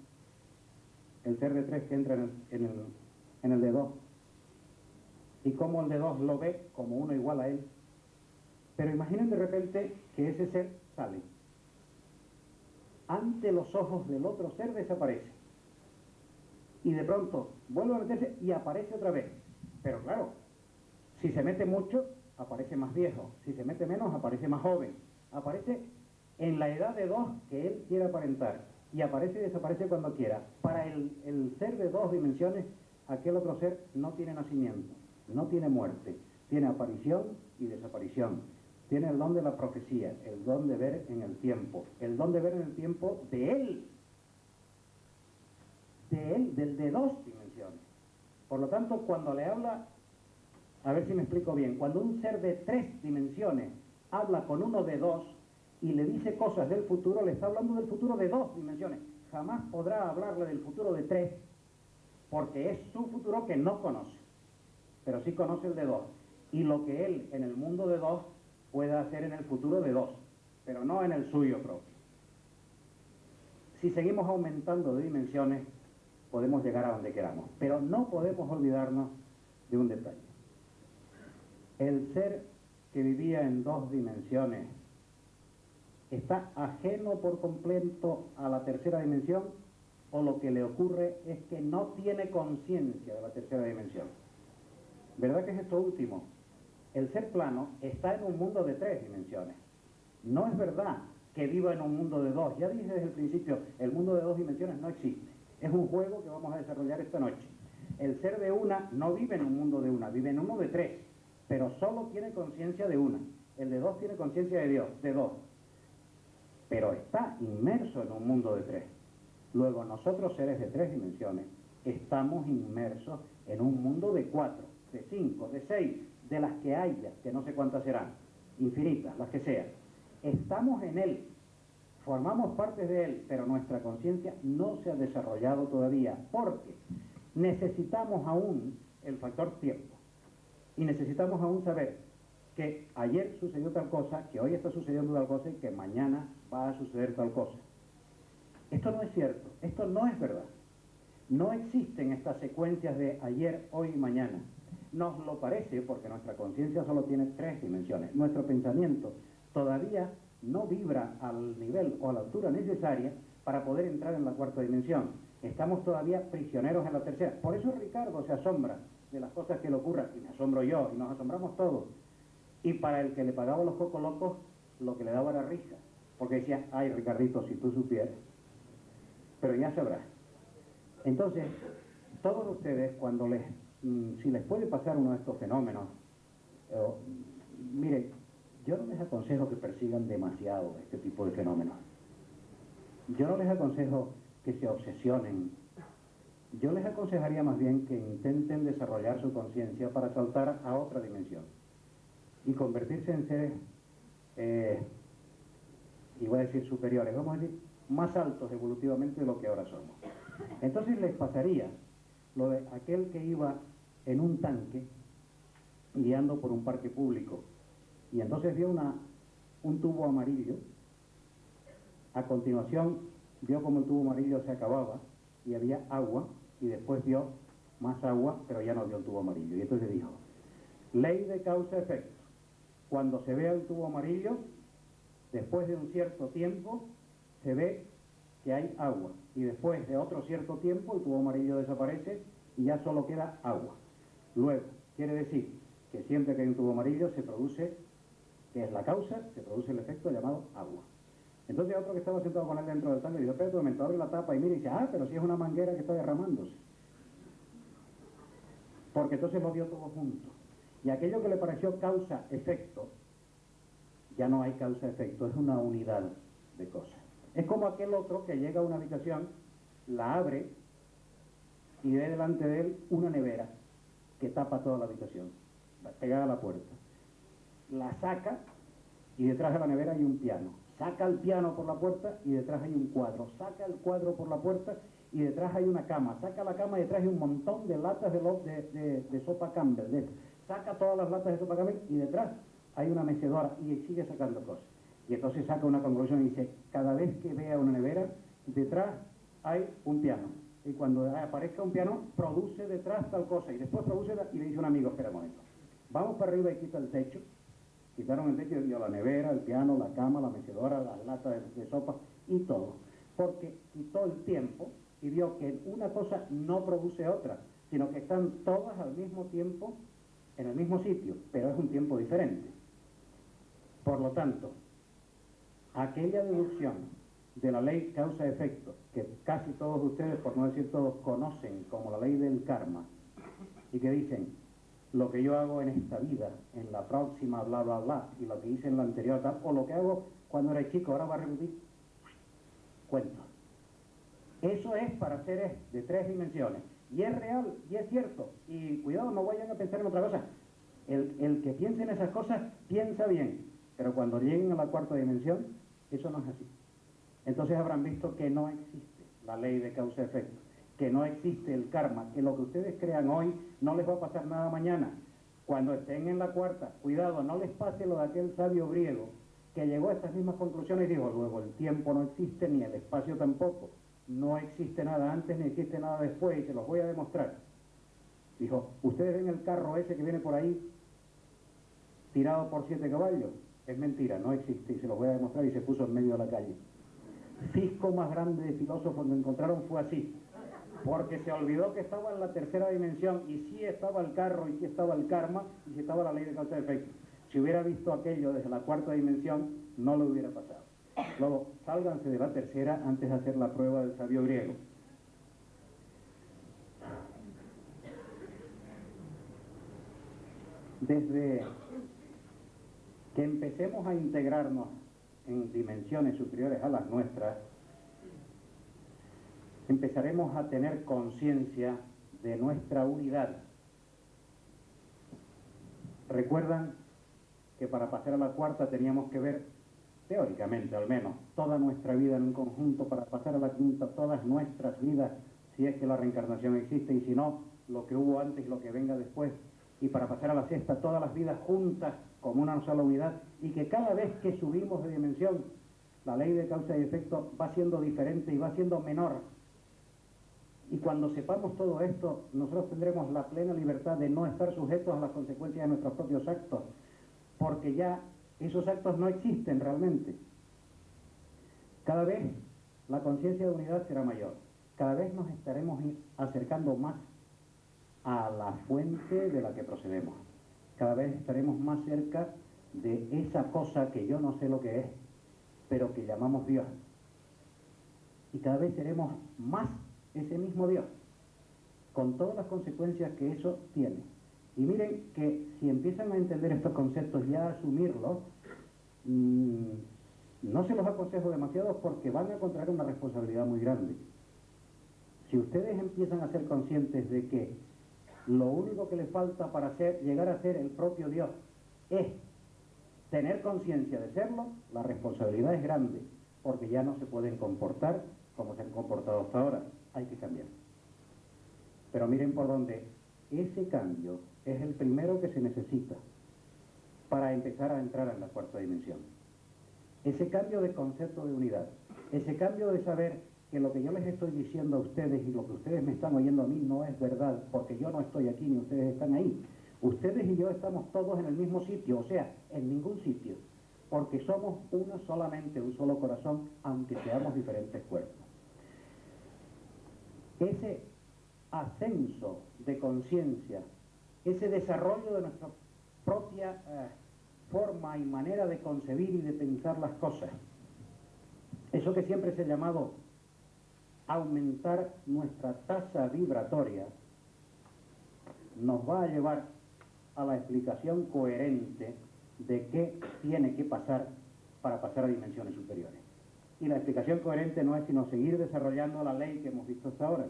el ser de 3 que entra en el de 2, y cómo el de 2 lo ve como uno igual a él? Pero imaginen de repente que ese ser sale. Ante los ojos del otro ser desaparece. Y de pronto vuelve a meterse y aparece otra vez. Pero claro, si se mete mucho, aparece más viejo. Si se mete menos, aparece más joven. Aparece en la edad de 2 que él quiere aparentar. Y aparece y desaparece cuando quiera. Para el ser de 2 dimensiones, aquel otro ser no tiene nacimiento, no tiene muerte. Tiene aparición y desaparición. Tiene el don de la profecía, el don de ver en el tiempo, el don de ver en el tiempo de él, del de 2 dimensiones. Por lo tanto, cuando le habla, a ver si me explico bien, cuando un ser de 3 dimensiones habla con uno de 2 y le dice cosas del futuro, le está hablando del futuro de 2 dimensiones. Jamás podrá hablarle del futuro de 3, porque es su futuro que no conoce, pero sí conoce el de 2. Y lo que él en el mundo de 2 pueda hacer en el futuro de 2, pero no en el suyo propio. Si seguimos aumentando de dimensiones, podemos llegar a donde queramos, pero no podemos olvidarnos de un detalle. El ser que vivía en 2 dimensiones está ajeno por completo a la 3ª dimensión, o lo que le ocurre es que no tiene conciencia de la 3ª dimensión. ¿Verdad que es esto último? El ser plano está en un mundo de 3 dimensiones. No es verdad que viva en un mundo de 2. Ya dije desde el principio, el mundo de 2 dimensiones no existe. Es un juego que vamos a desarrollar esta noche. El ser de 1 no vive en un mundo de 1, vive en uno de 3, pero solo tiene conciencia de 1. El de 2 tiene conciencia de Dios, de 2. Pero está inmerso en un mundo de 3. Luego nosotros, seres de 3 dimensiones, estamos inmersos en un mundo de 4, de 5, de 6, de las que haya, que no sé cuántas serán, infinitas, las que sean. Estamos en él, formamos parte de él, pero nuestra conciencia no se ha desarrollado todavía, porque necesitamos aún el factor tiempo, y necesitamos aún saber que ayer sucedió tal cosa, que hoy está sucediendo tal cosa, y que mañana va a suceder tal cosa. Esto no es cierto, esto no es verdad. No existen estas secuencias de ayer, hoy y mañana. Nos lo parece porque nuestra conciencia solo tiene 3 dimensiones. Nuestro pensamiento todavía no vibra al nivel o a la altura necesaria para poder entrar en la 4ª dimensión. Estamos todavía prisioneros en la 3ª. Por eso Ricardo se asombra de las cosas que le ocurran, y me asombro yo, y nos asombramos todos. Y para el que le pagaba los cocos locos, lo que le daba era risa, porque decía, ay Ricardito, si tú supieras. Pero ya sabrás. Entonces, todos ustedes, cuando si les puede pasar uno de estos fenómenos, miren, Yo no les aconsejo que persigan demasiado este tipo de fenómenos. Yo no les aconsejo que se obsesionen. Yo les aconsejaría más bien que intenten desarrollar su conciencia para saltar a otra dimensión y convertirse en seres, y voy a decir superiores, vamos a decir más altos evolutivamente de lo que ahora somos. Entonces les pasaría lo de aquel que iba en un tanque guiando por un parque público y entonces vio un tubo amarillo. A continuación vio como el tubo amarillo se acababa y había agua, y después vio más agua, pero ya no vio el tubo amarillo. Y entonces dijo, ley de causa-efecto. Cuando se vea el tubo amarillo, después de un cierto tiempo, se ve que hay agua. Y después de otro cierto tiempo, el tubo amarillo desaparece y ya solo queda agua. Luego, quiere decir que siempre que hay un tubo amarillo se produce, que es la causa, se produce el efecto llamado agua. Entonces otro que estaba sentado con él dentro del tanque dijo, espérate un momento, abre la tapa y mira y dice, pero si es una manguera que está derramándose. Porque entonces lo vio todo junto. Y aquello que le pareció causa-efecto, ya no hay causa-efecto, es una unidad de cosas. Es como aquel otro que llega a una habitación, la abre y ve delante de él una nevera que tapa toda la habitación, pegada a la puerta. La saca y detrás de la nevera hay un piano. Saca el piano por la puerta y detrás hay un cuadro. Saca el cuadro por la puerta y detrás hay una cama. Saca la cama y detrás hay un montón de latas de sopa Campbell. Saca todas las latas de sopa Campbell y detrás hay una mecedora y sigue sacando cosas. Y entonces saca una conclusión y dice, cada vez que vea una nevera, detrás hay un piano. Y cuando aparezca un piano, produce detrás tal cosa. Y después produce, y le dice a un amigo, espera un momento, vamos para arriba y quita el techo. Quitaron el techo y dio la nevera, el piano, la cama, la mecedora, las latas de sopa y todo. Porque quitó el tiempo y vio que una cosa no produce otra, sino que están todas al mismo tiempo en el mismo sitio, pero es un tiempo diferente. Por lo tanto, aquella deducción de la ley causa-efecto, que casi todos ustedes, por no decir todos, conocen como la ley del karma, y que dicen, lo que yo hago en esta vida, en la próxima, bla, bla, bla, y lo que hice en la anterior, tal, o lo que hago cuando era chico, ahora va a repetir, cuento. Eso es para seres de 3 dimensiones, y es real, y es cierto, y cuidado, no vayan a pensar en otra cosa. El que piense en esas cosas, piensa bien, pero cuando lleguen a la 4ª dimensión, eso no es así. Entonces habrán visto que no existe la ley de causa-efecto, que no existe el karma, que lo que ustedes crean hoy no les va a pasar nada mañana. Cuando estén en la 4ª, cuidado, no les pase lo de aquel sabio griego que llegó a estas mismas conclusiones y dijo, luego el tiempo no existe, ni el espacio tampoco, no existe nada antes ni existe nada después, y se los voy a demostrar. Dijo, ¿ustedes ven el carro ese que viene por ahí tirado por 7 caballos? Es mentira, no existe, y se los voy a demostrar, y se puso en medio de la calle. Fisco más grande de filósofos que encontraron fue así, porque se olvidó que estaba en la 3ª dimensión, y sí estaba el carro, y sí estaba el karma, y sí estaba la ley de causa y efecto. Si hubiera visto aquello desde la 4ª dimensión, no lo hubiera pasado. Luego, sálganse de la 3ª antes de hacer la prueba del sabio griego. Desde que empecemos a integrarnos en dimensiones superiores a las nuestras, empezaremos a tener conciencia de nuestra unidad. Recuerdan que para pasar a la 4ª teníamos que ver, teóricamente al menos, toda nuestra vida en un conjunto, para pasar a la 5ª todas nuestras vidas, si es que la reencarnación existe, y si no, lo que hubo antes y lo que venga después, y para pasar a la 6ª todas las vidas juntas como una sola unidad, y que cada vez que subimos de dimensión, la ley de causa y efecto va siendo diferente y va siendo menor. Y cuando sepamos todo esto, nosotros tendremos la plena libertad de no estar sujetos a las consecuencias de nuestros propios actos, porque ya esos actos no existen realmente. Cada vez la conciencia de unidad será mayor, cada vez nos estaremos acercando más a la fuente de la que procedemos, cada vez estaremos más cerca de esa cosa que yo no sé lo que es, pero que llamamos Dios, y cada vez seremos más ese mismo Dios, con todas las consecuencias que eso tiene. Y miren que si empiezan a entender estos conceptos y a asumirlos, no se los aconsejo demasiado porque van a contraer una responsabilidad muy grande. Si ustedes empiezan a ser conscientes de que lo único que les falta para llegar a ser el propio Dios es tener conciencia de serlo, la responsabilidad es grande, porque ya no se pueden comportar como se han comportado hasta ahora. Hay que cambiar. Pero miren por dónde. Ese cambio es el primero que se necesita para empezar a entrar en la cuarta dimensión. Ese cambio de concepto de unidad, ese cambio de saber que lo que yo les estoy diciendo a ustedes y lo que ustedes me están oyendo a mí no es verdad, porque yo no estoy aquí ni ustedes están ahí. Ustedes y yo estamos todos en el mismo sitio, o sea, en ningún sitio, porque somos uno solamente, un solo corazón, aunque seamos diferentes cuerpos. Ese ascenso de conciencia, ese desarrollo de nuestra propia forma y manera de concebir y de pensar las cosas, eso que siempre se ha llamado aumentar nuestra tasa vibratoria, nos va a llevar a la explicación coherente de qué tiene que pasar para pasar a dimensiones superiores. Y la explicación coherente no es sino seguir desarrollando la ley que hemos visto hasta ahora.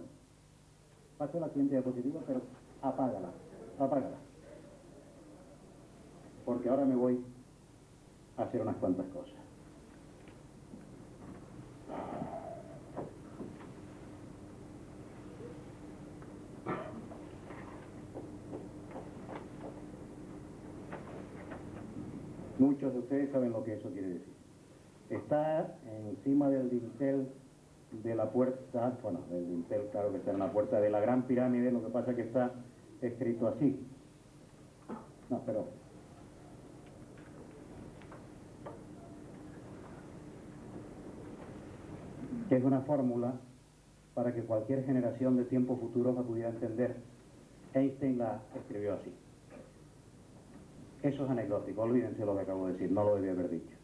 Paso a la siguiente diapositiva, pero apágala, apágala. Porque ahora me voy a hacer unas cuantas cosas. Muchos de ustedes saben lo que eso quiere decir. Está encima del dintel de la puerta, bueno, del dintel, claro que está en la puerta de la Gran Pirámide, lo que pasa es que está escrito así. No, pero... que es una fórmula para que cualquier generación de tiempos futuros la pudiera entender. Einstein la escribió así. Eso es anecdótico, olvídense lo que acabo de decir, no lo debía haber dicho.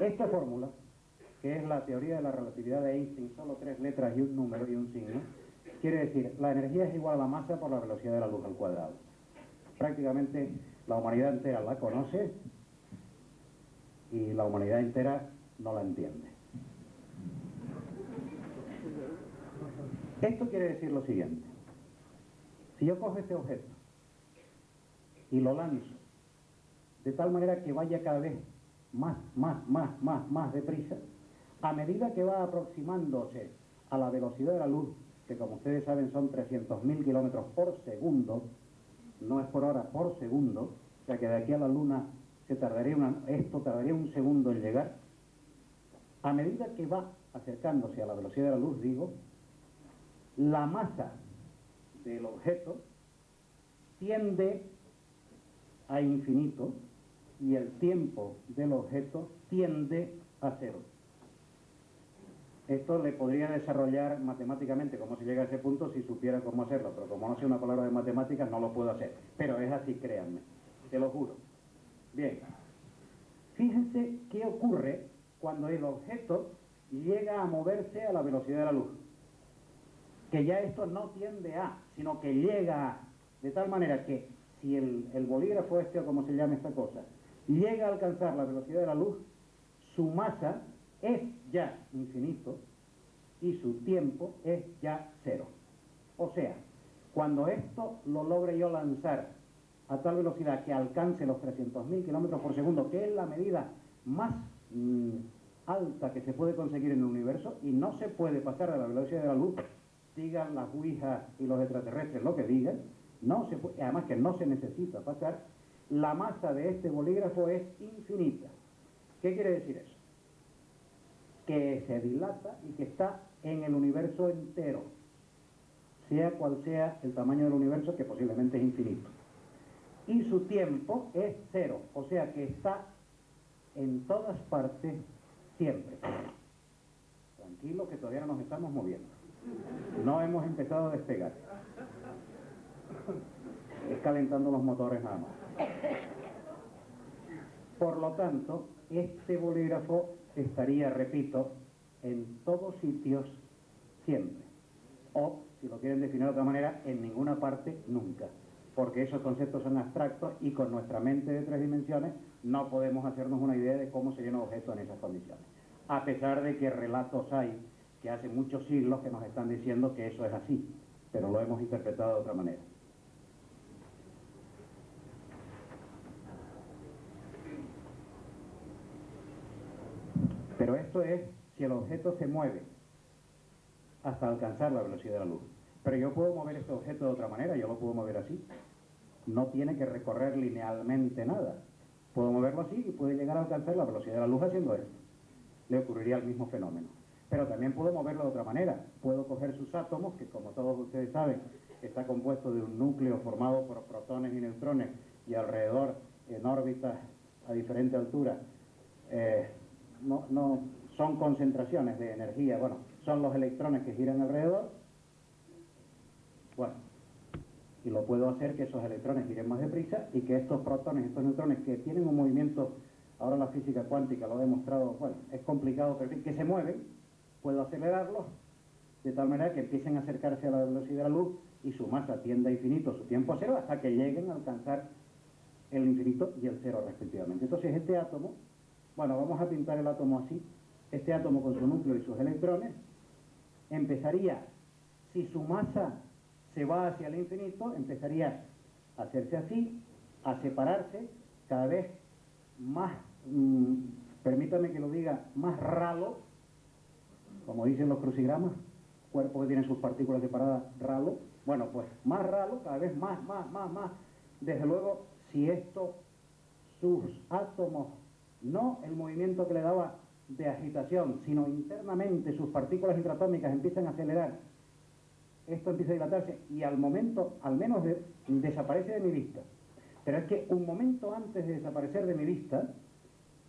Esta fórmula, que es la teoría de la relatividad de Einstein, solo 3 letras y un número y un signo, quiere decir, la energía es igual a la masa por la velocidad de la luz al cuadrado. Prácticamente la humanidad entera la conoce y la humanidad entera no la entiende. Esto quiere decir lo siguiente. Si yo cojo este objeto y lo lanzo de tal manera que vaya cada vez más deprisa, a medida que va aproximándose a la velocidad de la luz, que como ustedes saben son 300.000 kilómetros por segundo, no es por hora, por segundo, o sea que de aquí a la Luna esto tardaría un segundo en llegar. A medida que va acercándose a la velocidad de la luz, digo, la masa del objeto tiende a infinito y el tiempo del objeto tiende a cero. Esto le podría desarrollar matemáticamente cómo se llega a ese punto si supiera cómo hacerlo, pero como no sé una palabra de matemáticas no lo puedo hacer. Pero es así, créanme, te lo juro. Bien, fíjense qué ocurre cuando el objeto llega a moverse a la velocidad de la luz. Que ya esto no tiende a, sino que llega a, de tal manera que si el bolígrafo o como se llama esta cosa, llega a alcanzar la velocidad de la luz, su masa es ya infinito y su tiempo es ya cero. O sea, cuando esto lo logre yo lanzar a tal velocidad que alcance los 300.000 kilómetros por segundo, que es la medida más alta que se puede conseguir en el universo, y no se puede pasar a la velocidad de la luz, digan las ouijas y los extraterrestres lo que digan, no se puede, además que no se necesita pasar, la masa de este bolígrafo es infinita. ¿Qué quiere decir eso? Que se dilata y que está en el universo entero, sea cual sea el tamaño del universo, que posiblemente es infinito. Y su tiempo es cero, o sea que está en todas partes siempre. Tranquilos que todavía no nos estamos moviendo. No hemos empezado a despegar. Es calentando los motores nada más. Por lo tanto, este bolígrafo estaría, repito, en todos sitios siempre. O, si lo quieren definir de otra manera, en ninguna parte nunca. porque esos conceptos son abstractos y con nuestra mente de 3 dimensiones no podemos hacernos una idea de cómo sería un objeto en esas condiciones. A pesar de que relatos hay que hace muchos siglos que nos están diciendo que eso es así, pero lo hemos interpretado de otra manera. Pero esto es si el objeto se mueve hasta alcanzar la velocidad de la luz. Pero yo puedo mover este objeto de otra manera, yo lo puedo mover así. No tiene que recorrer linealmente nada. Puedo moverlo así y puede llegar a alcanzar la velocidad de la luz haciendo esto. Le ocurriría el mismo fenómeno. Pero también puedo moverlo de otra manera. Puedo coger sus átomos, que como todos ustedes saben, está compuesto de un núcleo formado por protones y neutrones y alrededor en órbitas a diferente altura. No son concentraciones de energía, bueno, son los electrones que giran alrededor. Bueno, y lo puedo hacer que esos electrones giren más deprisa y que estos protones, estos neutrones que tienen un movimiento, ahora la física cuántica lo ha demostrado, bueno, es complicado, pero que se mueven, puedo acelerarlos de tal manera que empiecen a acercarse a la velocidad de la luz y su masa tienda a infinito, su tiempo a cero, hasta que lleguen a alcanzar el infinito y el cero respectivamente. Entonces este átomo, bueno, vamos a pintar el átomo así, este átomo con su núcleo y sus electrones, empezaría, si su masa se va hacia el infinito, empezaría a hacerse así, a separarse, cada vez más, permítame que lo diga, más ralo, como dicen los crucigramas, cuerpo que tiene sus partículas separadas, ralo, bueno, pues más ralo, cada vez más. Desde luego, si esto, sus átomos, no el movimiento que le daba de agitación, sino internamente sus partículas intratómicas empiezan a acelerar, esto empieza a dilatarse y al momento, al menos desaparece de mi vista. Pero es que un momento antes de desaparecer de mi vista,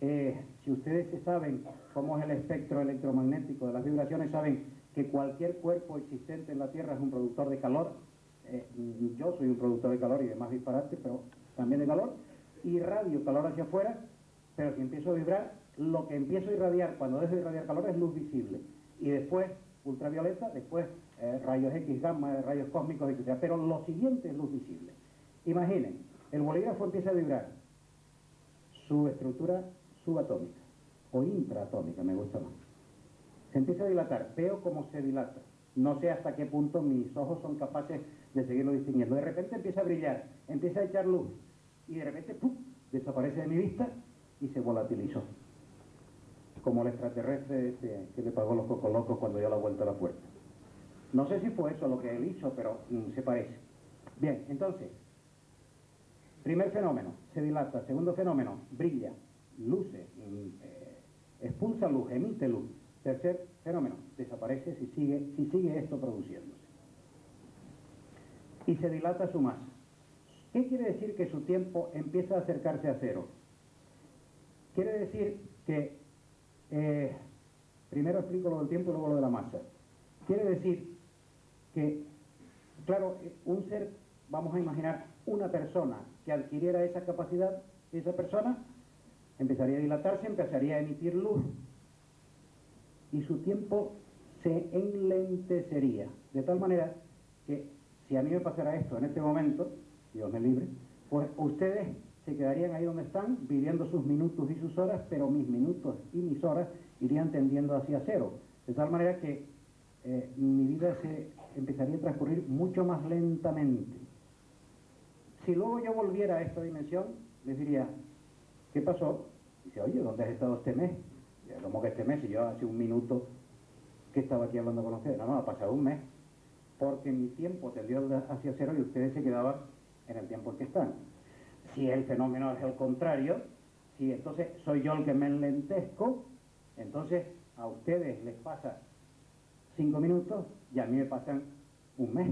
si ustedes saben cómo es el espectro electromagnético de las vibraciones, saben que cualquier cuerpo existente en la Tierra es un productor de calor. Yo soy un productor de calor y demás disparates, pero también de calor. Irradio calor hacia afuera, pero si empiezo a vibrar, lo que empiezo a irradiar cuando dejo de irradiar calor es luz visible. Y después ultravioleta, después rayos X, gamma, rayos cósmicos, etc. Pero lo siguiente es luz visible. Imaginen, el bolígrafo empieza a vibrar. Su estructura subatómica o intraatómica, me gusta más. Se empieza a dilatar, veo cómo se dilata. No sé hasta qué punto mis ojos son capaces de seguirlo distinguiendo. De repente empieza a brillar, empieza a echar luz y de repente ¡pum!, desaparece de mi vista y se volatilizó. Como el extraterrestre que le pagó los cocolocos cuando dio la vuelta a la puerta. No sé si fue eso lo que él hizo, pero se parece. Bien, entonces, primer fenómeno, se dilata. Segundo fenómeno, brilla, luce, expulsa luz, emite luz. Tercer fenómeno, desaparece si sigue esto produciéndose. Y se dilata su masa. ¿Qué quiere decir que su tiempo empieza a acercarse a cero? Quiere decir que, primero explico lo del tiempo y luego lo de la masa. Quiere decir que, claro, un ser, vamos a imaginar una persona que adquiriera esa capacidad, esa persona empezaría a dilatarse, empezaría a emitir luz y su tiempo se enlentecería, de tal manera que si a mí me pasara esto en este momento, Dios me libre, pues ustedes se quedarían ahí donde están, viviendo sus minutos y sus horas, pero mis minutos y mis horas irían tendiendo hacia cero, de tal manera que mi vida se empezaría a transcurrir mucho más lentamente. Si luego yo volviera a esta dimensión, les diría, ¿qué pasó? Dice, oye, ¿dónde has estado este mes? ¿Cómo que este mes? Y yo hace un minuto que estaba aquí hablando con ustedes. No, ha pasado un mes, porque mi tiempo tendió hacia cero y ustedes se quedaban en el tiempo en que están. Si el fenómeno es el contrario, si entonces soy yo el que me enlentezco, entonces a ustedes les pasa 5 minutos y a mí me pasan un mes.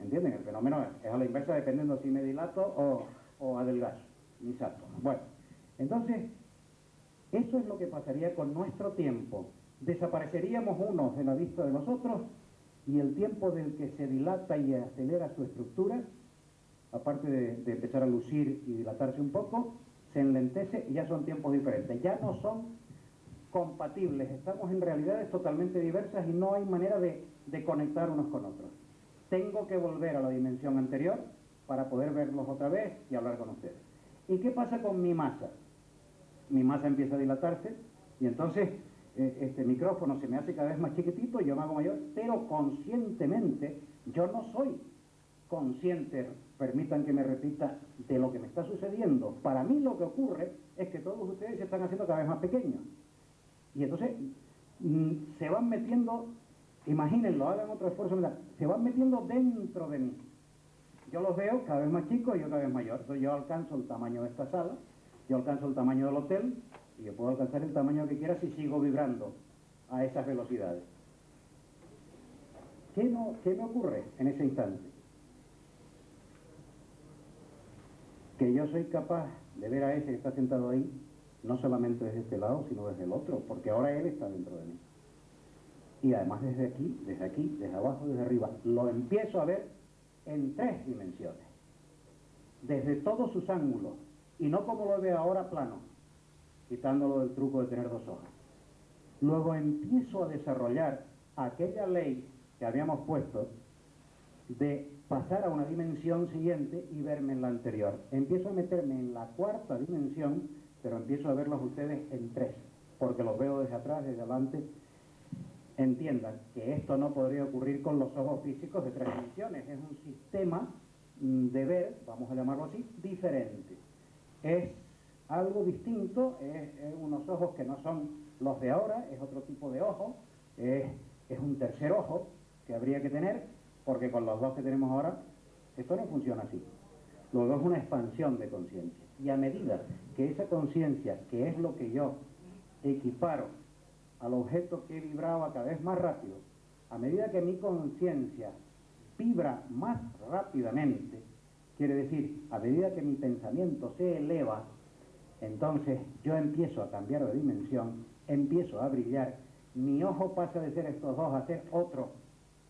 ¿Entienden? El fenómeno es a la inversa dependiendo si me dilato o adelgazo mis átomos. Bueno, entonces, eso es lo que pasaría con nuestro tiempo. Desapareceríamos unos de la vista de los otros y el tiempo del que se dilata y acelera su estructura, aparte de empezar a lucir y dilatarse un poco, se enlentece y ya son tiempos diferentes. Ya no son compatibles, estamos en realidades totalmente diversas y no hay manera de conectar unos con otros. Tengo que volver a la dimensión anterior para poder verlos otra vez y hablar con ustedes. ¿Y qué pasa con mi masa? Mi masa empieza a dilatarse y entonces este micrófono se me hace cada vez más chiquitito, yo me hago mayor, pero conscientemente yo no soy consciente, permitan que me repita, de lo que me está sucediendo. Para mí lo que ocurre es que todos ustedes se están haciendo cada vez más pequeños. Y entonces se van metiendo, imagínenlo, hagan otro esfuerzo, se van metiendo dentro de mí. Yo los veo cada vez más chicos y yo cada vez mayor. Entonces yo alcanzo el tamaño de esta sala, yo alcanzo el tamaño del hotel y yo puedo alcanzar el tamaño que quiera si sigo vibrando a esas velocidades. ¿Qué me ocurre en ese instante? Que yo soy capaz de ver a ese que está sentado ahí, no solamente desde este lado, sino desde el otro, porque ahora él está dentro de mí. Y además desde aquí, desde abajo, desde arriba, lo empiezo a ver en 3 dimensiones, desde todos sus ángulos, y no como lo veo ahora plano, quitándolo del truco de tener 2 hojas. Luego empiezo a desarrollar aquella ley que habíamos puesto de pasar a una dimensión siguiente y verme en la anterior. Empiezo a meterme en la 4ª dimensión, pero empiezo a verlos ustedes en 3, porque los veo desde atrás, desde adelante. Entiendan que esto no podría ocurrir con los ojos físicos de 3 dimensiones. Es un sistema de ver, vamos a llamarlo así, diferente. Es algo distinto, es unos ojos que no son los de ahora, es otro tipo de ojo, es un tercer ojo que habría que tener, porque con los 2 que tenemos ahora, esto no funciona así. Luego es una expansión de conciencia. Y a medida que esa conciencia, que es lo que yo equiparo al objeto que vibraba cada vez más rápido, a medida que mi conciencia vibra más rápidamente, quiere decir, a medida que mi pensamiento se eleva, entonces yo empiezo a cambiar de dimensión, empiezo a brillar, mi ojo pasa de ser estos 2 a ser otro,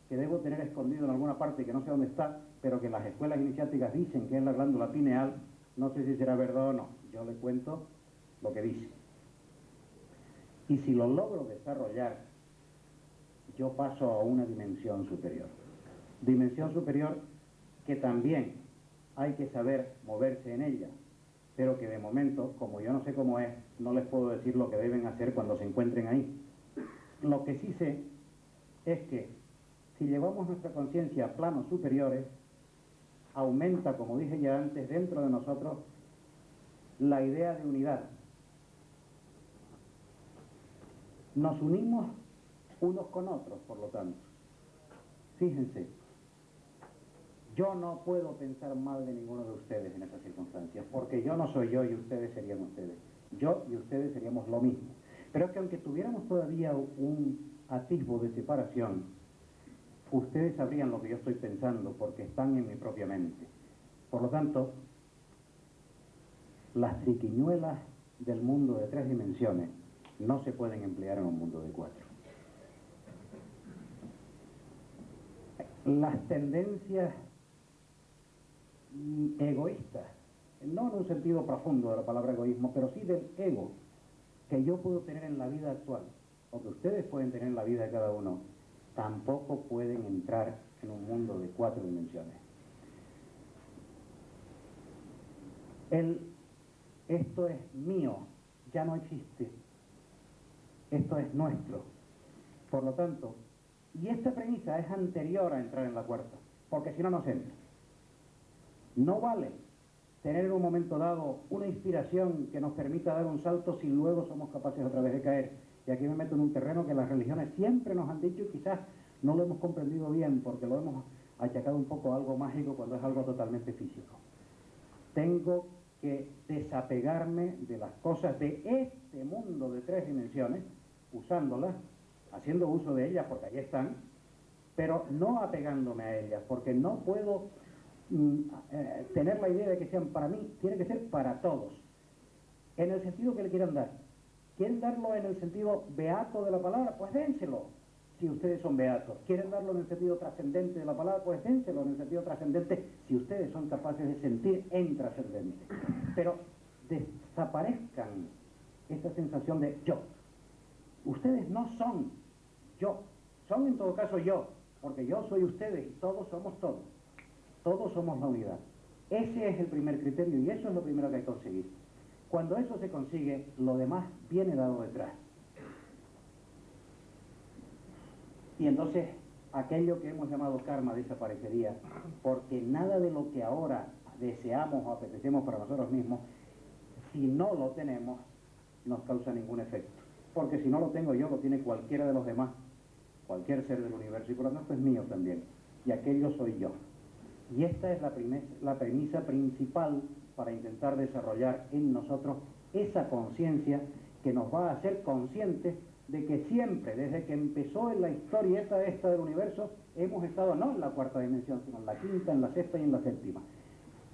que debo tener escondido en alguna parte que no sé dónde está, pero que las escuelas iniciáticas dicen que es la glándula pineal. No sé si será verdad o no, yo le cuento lo que dice. Y si lo logro desarrollar, yo paso a una dimensión superior. Dimensión superior que también hay que saber moverse en ella, pero que de momento, como yo no sé cómo es, no les puedo decir lo que deben hacer cuando se encuentren ahí. Lo que sí sé es que si llevamos nuestra conciencia a planos superiores, aumenta, como dije ya antes, dentro de nosotros la idea de unidad. Nos unimos unos con otros, por lo tanto. Fíjense, yo no puedo pensar mal de ninguno de ustedes en esas circunstancias, porque yo no soy yo y ustedes serían ustedes. Yo y ustedes seríamos lo mismo. Pero es que aunque tuviéramos todavía un atisbo de separación, ustedes sabrían lo que yo estoy pensando porque están en mi propia mente. Por lo tanto, las triquiñuelas del mundo de 3 dimensiones no se pueden emplear en un mundo de 4. Las tendencias egoístas, no en un sentido profundo de la palabra egoísmo, pero sí del ego que yo puedo tener en la vida actual, o que ustedes pueden tener en la vida de cada uno, tampoco pueden entrar en un mundo de 4 dimensiones. Esto es mío, ya no existe. Esto es nuestro. Por lo tanto, y esta premisa es anterior a entrar en la 4ª, porque si no, no se entra. No vale tener en un momento dado una inspiración que nos permita dar un salto si luego somos capaces otra vez de caer. Y aquí me meto en un terreno que las religiones siempre nos han dicho y quizás no lo hemos comprendido bien porque lo hemos achacado un poco a algo mágico cuando es algo totalmente físico. Tengo que desapegarme de las cosas de este mundo de 3 dimensiones, usándolas, haciendo uso de ellas porque ahí están, pero no apegándome a ellas, porque no puedo tener la idea de que sean para mí, tiene que ser para todos, en el sentido que le quieran dar. ¿Quieren darlo en el sentido beato de la palabra? Pues dénselo, si ustedes son beatos. ¿Quieren darlo en el sentido trascendente de la palabra? Pues dénselo en el sentido trascendente, si ustedes son capaces de sentir en trascendente. Pero desaparezcan esta sensación de yo. Ustedes no son yo, son en todo caso yo, porque yo soy ustedes y todos somos todos. Todos somos la unidad. Ese es el primer criterio y eso es lo primero que hay que conseguir. Cuando eso se consigue, lo demás viene dado detrás. Y entonces aquello que hemos llamado karma desaparecería, porque nada de lo que ahora deseamos o apetecemos para nosotros mismos, si no lo tenemos, nos causa ningún efecto. Porque si no lo tengo yo, lo tiene cualquiera de los demás, cualquier ser del universo, y por lo tanto es mío también. Y aquello soy yo. Y esta es la premisa principal para intentar desarrollar en nosotros esa conciencia que nos va a hacer conscientes de que siempre, desde que empezó en la historieta esta del universo, hemos estado no en la cuarta dimensión, sino en la quinta, en la sexta y en la séptima.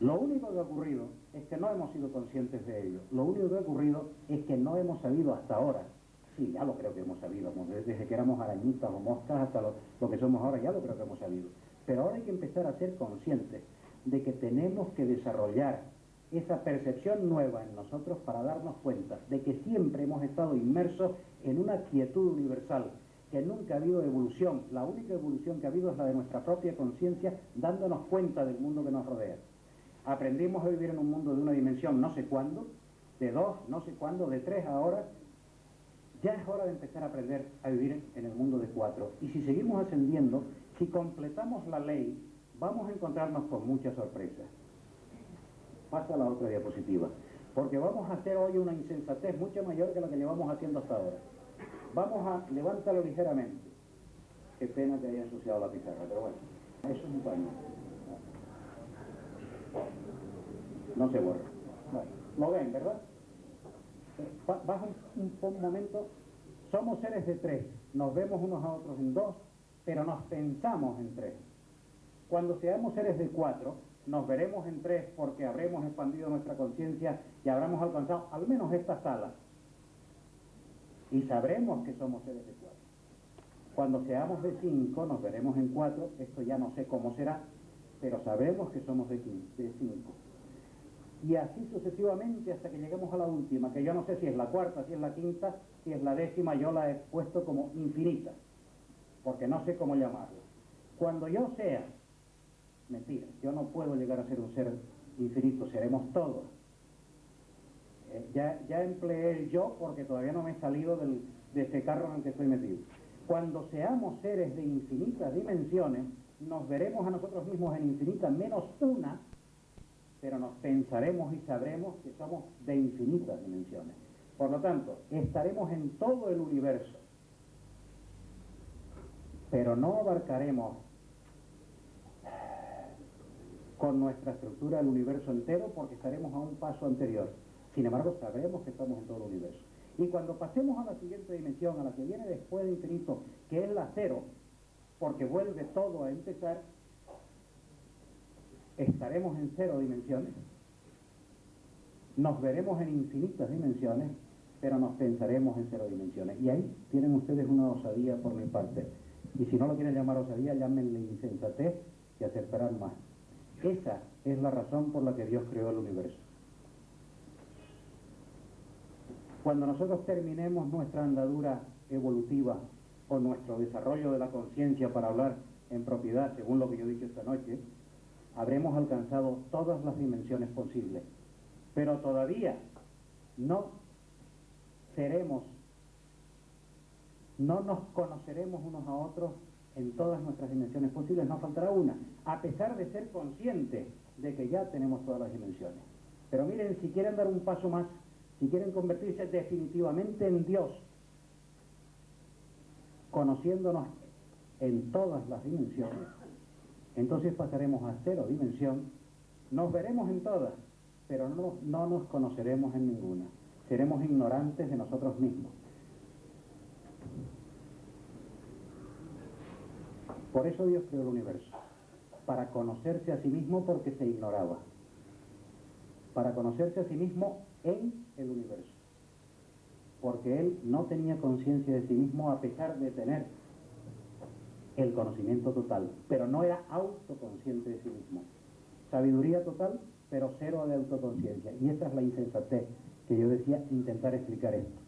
Lo único que ha ocurrido es que no hemos sido conscientes de ello. Lo único que ha ocurrido es que no hemos sabido hasta ahora. Sí, ya lo creo que hemos sabido, desde que éramos arañitas o moscas hasta lo que somos ahora, ya lo creo que hemos sabido. Pero ahora hay que empezar a ser conscientes de que tenemos que desarrollar esa percepción nueva en nosotros para darnos cuenta de que siempre hemos estado inmersos en una quietud universal, que nunca ha habido evolución. La única evolución que ha habido es la de nuestra propia conciencia, dándonos cuenta del mundo que nos rodea. Aprendimos a vivir en un mundo de una dimensión no sé cuándo, de 2, no sé cuándo, de 3 ahora. Ya es hora de empezar a aprender a vivir en el mundo de 4. Y si seguimos ascendiendo, si completamos la ley, vamos a encontrarnos con muchas sorpresas. Pasa a la otra diapositiva. Porque vamos a hacer hoy una insensatez mucho mayor que la que llevamos haciendo hasta ahora. Vamos a levantarlo ligeramente. Qué pena que haya ensuciado la pizarra, pero bueno, eso es un paño. No se borra. Bueno, lo ven, ¿verdad? Baja un momento. Somos seres de 3. Nos vemos unos a otros en 2, pero nos pensamos en 3. Cuando seamos seres de 4, nos veremos en 3 porque habremos expandido nuestra conciencia y habremos alcanzado al menos esta sala. Y sabremos que somos seres de 4. Cuando seamos de 5, nos veremos en 4. Esto ya no sé cómo será, pero sabremos que somos de 5. Y así sucesivamente hasta que lleguemos a la última, que yo no sé si es la cuarta, si es la quinta, si es la décima, yo la he puesto como infinita, porque no sé cómo llamarla. Cuando yo sea, mentira, yo no puedo llegar a ser un ser infinito, seremos todos. Ya empleé el yo porque todavía no me he salido de ese carro en el que estoy metido. Cuando seamos seres de infinitas dimensiones, nos veremos a nosotros mismos en infinitas menos una, pero nos pensaremos y sabremos que somos de infinitas dimensiones. Por lo tanto, estaremos en todo el universo, pero no abarcaremos con nuestra estructura el universo entero porque estaremos a un paso anterior. Sin embargo, sabremos que estamos en todo el universo. Y cuando pasemos a la siguiente dimensión, a la que viene después de infinito, que es la 0, porque vuelve todo a empezar, estaremos en 0 dimensiones, nos veremos en infinitas dimensiones, pero nos pensaremos en 0 dimensiones. Y ahí tienen ustedes una osadía por mi parte. Y si no lo quieren llamar osadía, llámenle insensatez y acertarán más. Esa es la razón por la que Dios creó el universo. Cuando nosotros terminemos nuestra andadura evolutiva o nuestro desarrollo de la conciencia para hablar en propiedad, según lo que yo he dicho esta noche, habremos alcanzado todas las dimensiones posibles, pero todavía no nos conoceremos unos a otros en todas nuestras dimensiones posibles, nos faltará una, a pesar de ser conscientes de que ya tenemos todas las dimensiones. Pero miren, si quieren dar un paso más, si quieren convertirse definitivamente en Dios, conociéndonos en todas las dimensiones, entonces pasaremos a 0 dimensión, nos veremos en todas, pero no nos conoceremos en ninguna. Seremos ignorantes de nosotros mismos. Por eso Dios creó el universo, para conocerse a sí mismo porque se ignoraba, para conocerse a sí mismo en el universo, porque Él no tenía conciencia de sí mismo a pesar de tener el conocimiento total, pero no era autoconsciente de sí mismo. Sabiduría total, pero 0 de autoconciencia. Y esa es la insensatez que yo decía, intentar explicar esto.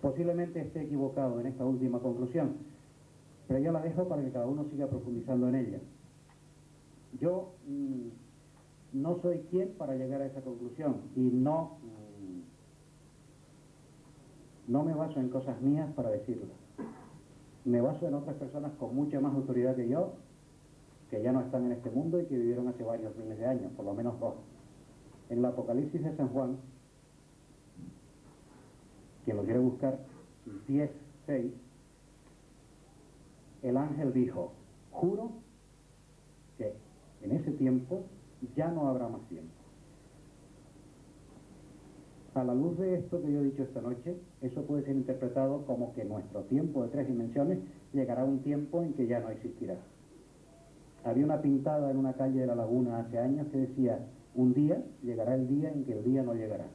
Posiblemente esté equivocado en esta última conclusión, pero yo la dejo para que cada uno siga profundizando en ella. Yo no soy quien para llegar a esa conclusión y no me baso en cosas mías para decirlo. Me baso en otras personas con mucha más autoridad que yo, que ya no están en este mundo y que vivieron hace varios miles de años, por lo menos dos. En el Apocalipsis de San Juan, quien lo quiere buscar, 10:6, el ángel dijo: juro que en ese tiempo ya no habrá más tiempo. A la luz de esto que yo he dicho esta noche, eso puede ser interpretado como que nuestro tiempo de 3 dimensiones llegará a un tiempo en que ya no existirá. Había una pintada en una calle de La Laguna hace años que decía: un día llegará el día en que el día no llegará.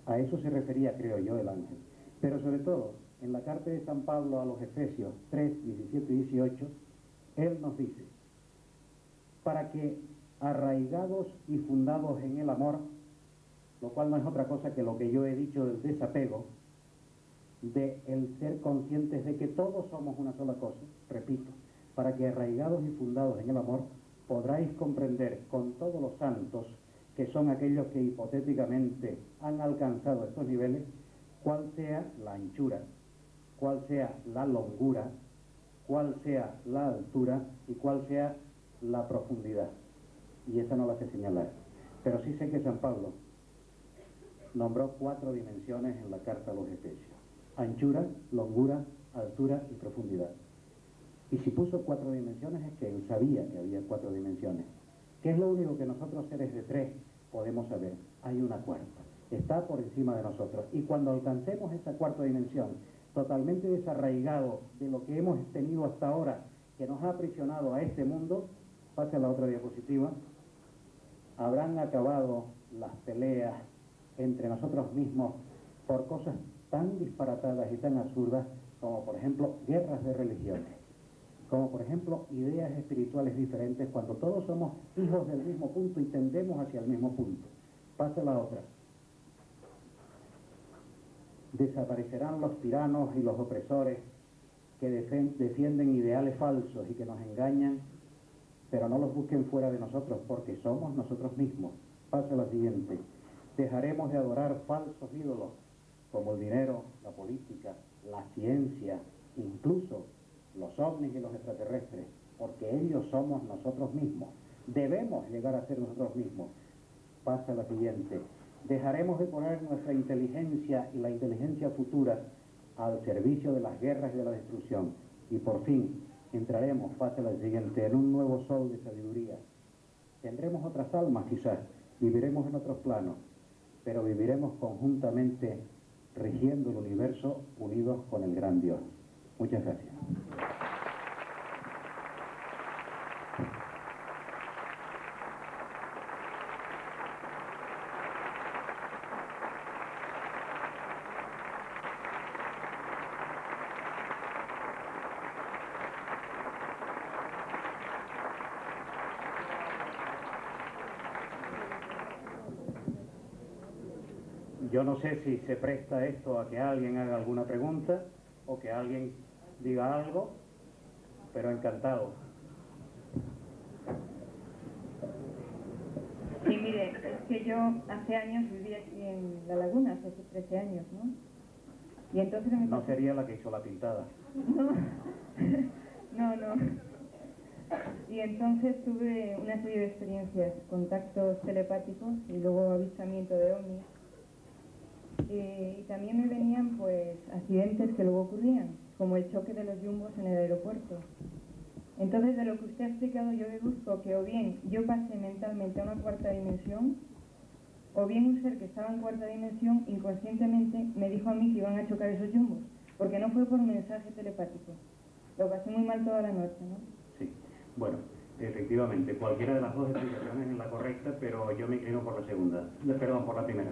A eso se refería, creo yo, el ángel. Pero sobre todo, en la carta de San Pablo a los Efesios 3, 17 y 18, él nos dice: para que, arraigados y fundados en el amor, lo cual no es otra cosa que lo que yo he dicho del desapego, de el ser conscientes de que todos somos una sola cosa, repito, para que arraigados y fundados en el amor, podráis comprender con todos los santos, que son aquellos que hipotéticamente han alcanzado estos niveles, cuál sea la anchura, cuál sea la longura, cuál sea la altura y cuál sea la profundidad. Y esa no la sé señalar, pero sí sé que San Pablo nombró 4 dimensiones en la carta a los Efesios: anchura, longura, altura y profundidad. Y si puso 4 dimensiones es que él sabía que había 4 dimensiones. ¿Qué es lo único que nosotros seres de 3 podemos saber? Hay una cuarta, está por encima de nosotros. Y cuando alcancemos esa 4ª dimensión, totalmente desarraigado de lo que hemos tenido hasta ahora, que nos ha aprisionado a este mundo, pase a la otra diapositiva, habrán acabado las peleas entre nosotros mismos por cosas tan disparatadas y tan absurdas como, por ejemplo, guerras de religiones, como, por ejemplo, ideas espirituales diferentes, cuando todos somos hijos del mismo punto y tendemos hacia el mismo punto. Pasa la otra. Desaparecerán los tiranos y los opresores que defienden ideales falsos y que nos engañan, pero no los busquen fuera de nosotros, porque somos nosotros mismos. Pasa la siguiente. Dejaremos de adorar falsos ídolos como el dinero, la política, la ciencia, incluso los ovnis y los extraterrestres, porque ellos somos nosotros mismos. Debemos llegar a ser nosotros mismos. Pasa la siguiente. Dejaremos de poner nuestra inteligencia y la inteligencia futura al servicio de las guerras y de la destrucción. Y por fin entraremos, pasa la siguiente, en un nuevo sol de sabiduría. Tendremos otras almas quizás, viviremos en otros planos, pero viviremos conjuntamente rigiendo el universo unidos con el gran Dios. Muchas gracias. Yo no sé si se presta esto a que alguien haga alguna pregunta o que alguien diga algo, pero encantado. Sí, mire, es que yo hace años viví aquí en La Laguna, hace 13 años, ¿no? Y entonces No sería la que hizo la pintada. No. Y entonces tuve una serie de experiencias, contactos telepáticos y luego avistamiento de ovnis. Y también me venían pues accidentes que luego ocurrían, como el choque de los jumbos en el aeropuerto. Entonces, de lo que usted ha explicado, yo deduzco que o bien yo pasé mentalmente a una 4ª dimensión, o bien un ser que estaba en 4ª dimensión inconscientemente me dijo a mí que iban a chocar esos jumbos, porque no fue por mensaje telepático. Lo pasé muy mal toda la noche, ¿no? Sí, bueno, efectivamente, cualquiera de las dos explicaciones es la correcta, pero yo me inclino por la segunda, perdón, por la primera.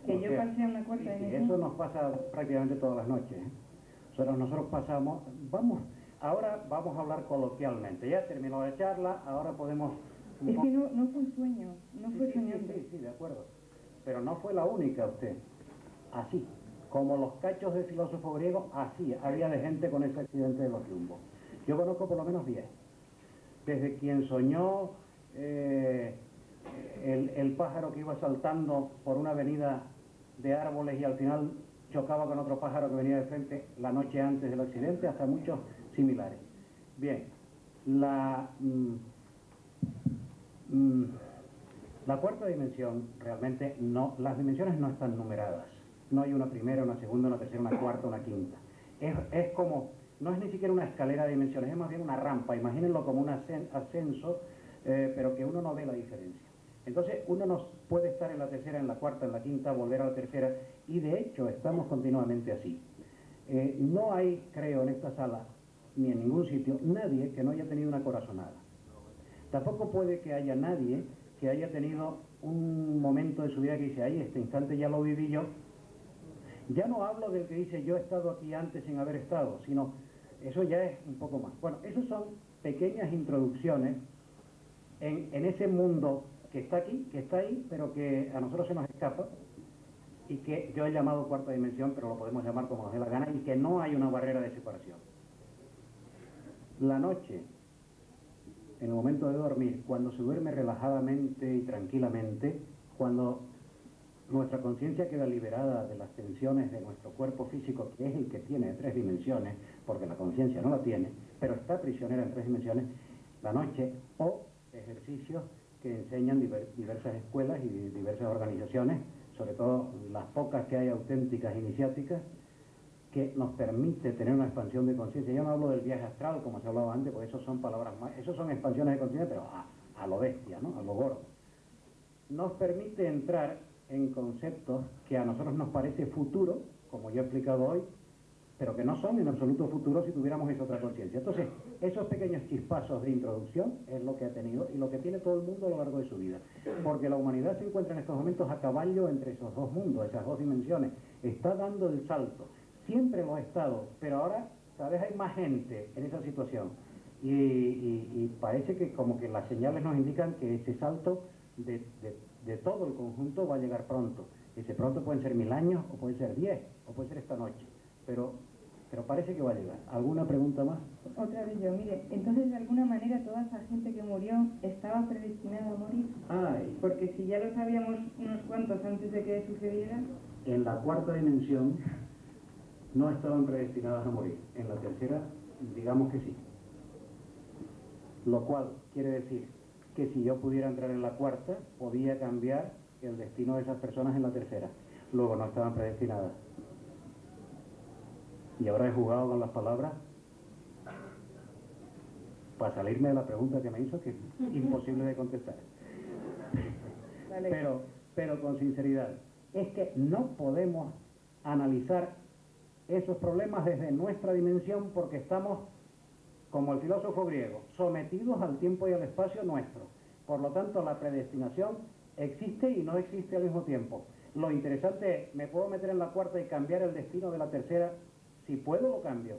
Que yo pasé a una 4ª dimensión. Eso nos pasa prácticamente todas las noches. Nosotros pasamos, ahora vamos a hablar coloquialmente. Ya terminó la charla, ahora podemos... Es que no fue un sueño, no fue soñando. Sí, de acuerdo. Pero no fue la única usted. Así, como los cachos de filósofo griego, así había de gente con ese accidente de los jumbos. Yo conozco por lo menos 10. Desde quien soñó el pájaro que iba saltando por una avenida de árboles y al final chocaba con otro pájaro que venía de frente la noche antes del accidente, hasta muchos similares. Bien, la cuarta dimensión realmente no, las dimensiones no están numeradas. No hay una primera, una segunda, una tercera, una cuarta, una quinta. Es como, no es ni siquiera una escalera de dimensiones, es más bien una rampa. Imagínenlo como un ascenso, pero que uno no ve la diferencia. Entonces uno no puede estar en la tercera, en la cuarta, en la quinta, volver a la tercera, y de hecho estamos continuamente así. No hay, creo, en esta sala, ni en ningún sitio, nadie que no haya tenido una corazonada. Tampoco puede que haya nadie que haya tenido un momento de su vida que dice, ay, este instante ya lo viví yo. Ya no hablo del que dice, yo he estado aquí antes sin haber estado, sino, eso ya es un poco más. Bueno, esas son pequeñas introducciones en ese mundo que está aquí, que está ahí, pero que a nosotros se nos escapa, y que yo he llamado cuarta dimensión, pero lo podemos llamar como nos dé la gana, y que no hay una barrera de separación. La noche, en el momento de dormir, cuando se duerme relajadamente y tranquilamente, cuando nuestra conciencia queda liberada de las tensiones de nuestro cuerpo físico, que es el que tiene 3 dimensiones, porque la conciencia no la tiene, pero está prisionera en 3 dimensiones, la noche, o ejercicios que enseñan diversas escuelas y diversas organizaciones, sobre todo las pocas que hay auténticas iniciáticas, que nos permite tener una expansión de conciencia. Yo no hablo del viaje astral, como se hablaba antes, porque eso son palabras más, eso son expansiones de conciencia, pero a lo bestia, ¿no? A lo gordo. Nos permite entrar en conceptos que a nosotros nos parece futuro, como yo he explicado hoy, pero que no son en absoluto futuros si tuviéramos esa otra conciencia. Entonces, esos pequeños chispazos de introducción es lo que ha tenido y lo que tiene todo el mundo a lo largo de su vida. Porque la humanidad se encuentra en estos momentos a caballo entre esos dos mundos, esas dos dimensiones. Está dando el salto. Siempre lo ha estado, pero ahora cada vez hay más gente en esa situación. Y parece que como que las señales nos indican que ese salto de todo el conjunto va a llegar pronto. Ese pronto pueden ser 1000 años, o puede ser 10, o puede ser esta noche. Pero parece que va a llegar. ¿Alguna pregunta más? Otra vez yo, mire, entonces de alguna manera toda esa gente que murió estaba predestinada a morir. Ay. Porque si ya lo sabíamos unos cuantos antes de que sucediera. En la cuarta dimensión no estaban predestinadas a morir. En la tercera, digamos que sí. Lo cual quiere decir que si yo pudiera entrar en la cuarta, podía cambiar el destino de esas personas en la tercera. Luego no estaban predestinadas. Y ahora he jugado con las palabras para salirme de la pregunta que me hizo, que es imposible de contestar. Vale. Pero con sinceridad, es que no podemos analizar esos problemas desde nuestra dimensión porque estamos, como el filósofo griego, sometidos al tiempo y al espacio nuestro. Por lo tanto, la predestinación existe y no existe al mismo tiempo. Lo interesante es, ¿me puedo meter en la cuarta y cambiar el destino de la tercera? Si puedo, lo cambio.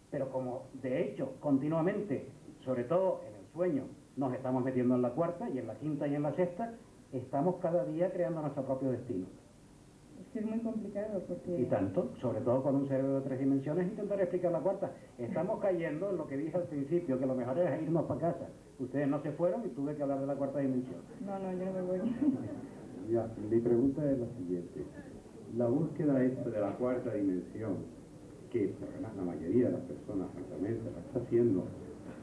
Pero como, de hecho, continuamente, sobre todo en el sueño, nos estamos metiendo en la cuarta y en la quinta y en la sexta, estamos cada día creando nuestro propio destino. Es que es muy complicado porque... Y tanto, sobre todo con un cerebro de 3 dimensiones, intentar explicar la cuarta. Estamos cayendo en lo que dije al principio, que lo mejor es irnos para casa. Ustedes no se fueron y tuve que hablar de la cuarta dimensión. No, yo no me voy. Ya, mi pregunta es la siguiente. La búsqueda esta de la cuarta dimensión, que la mayoría de las personas, francamente, la está haciendo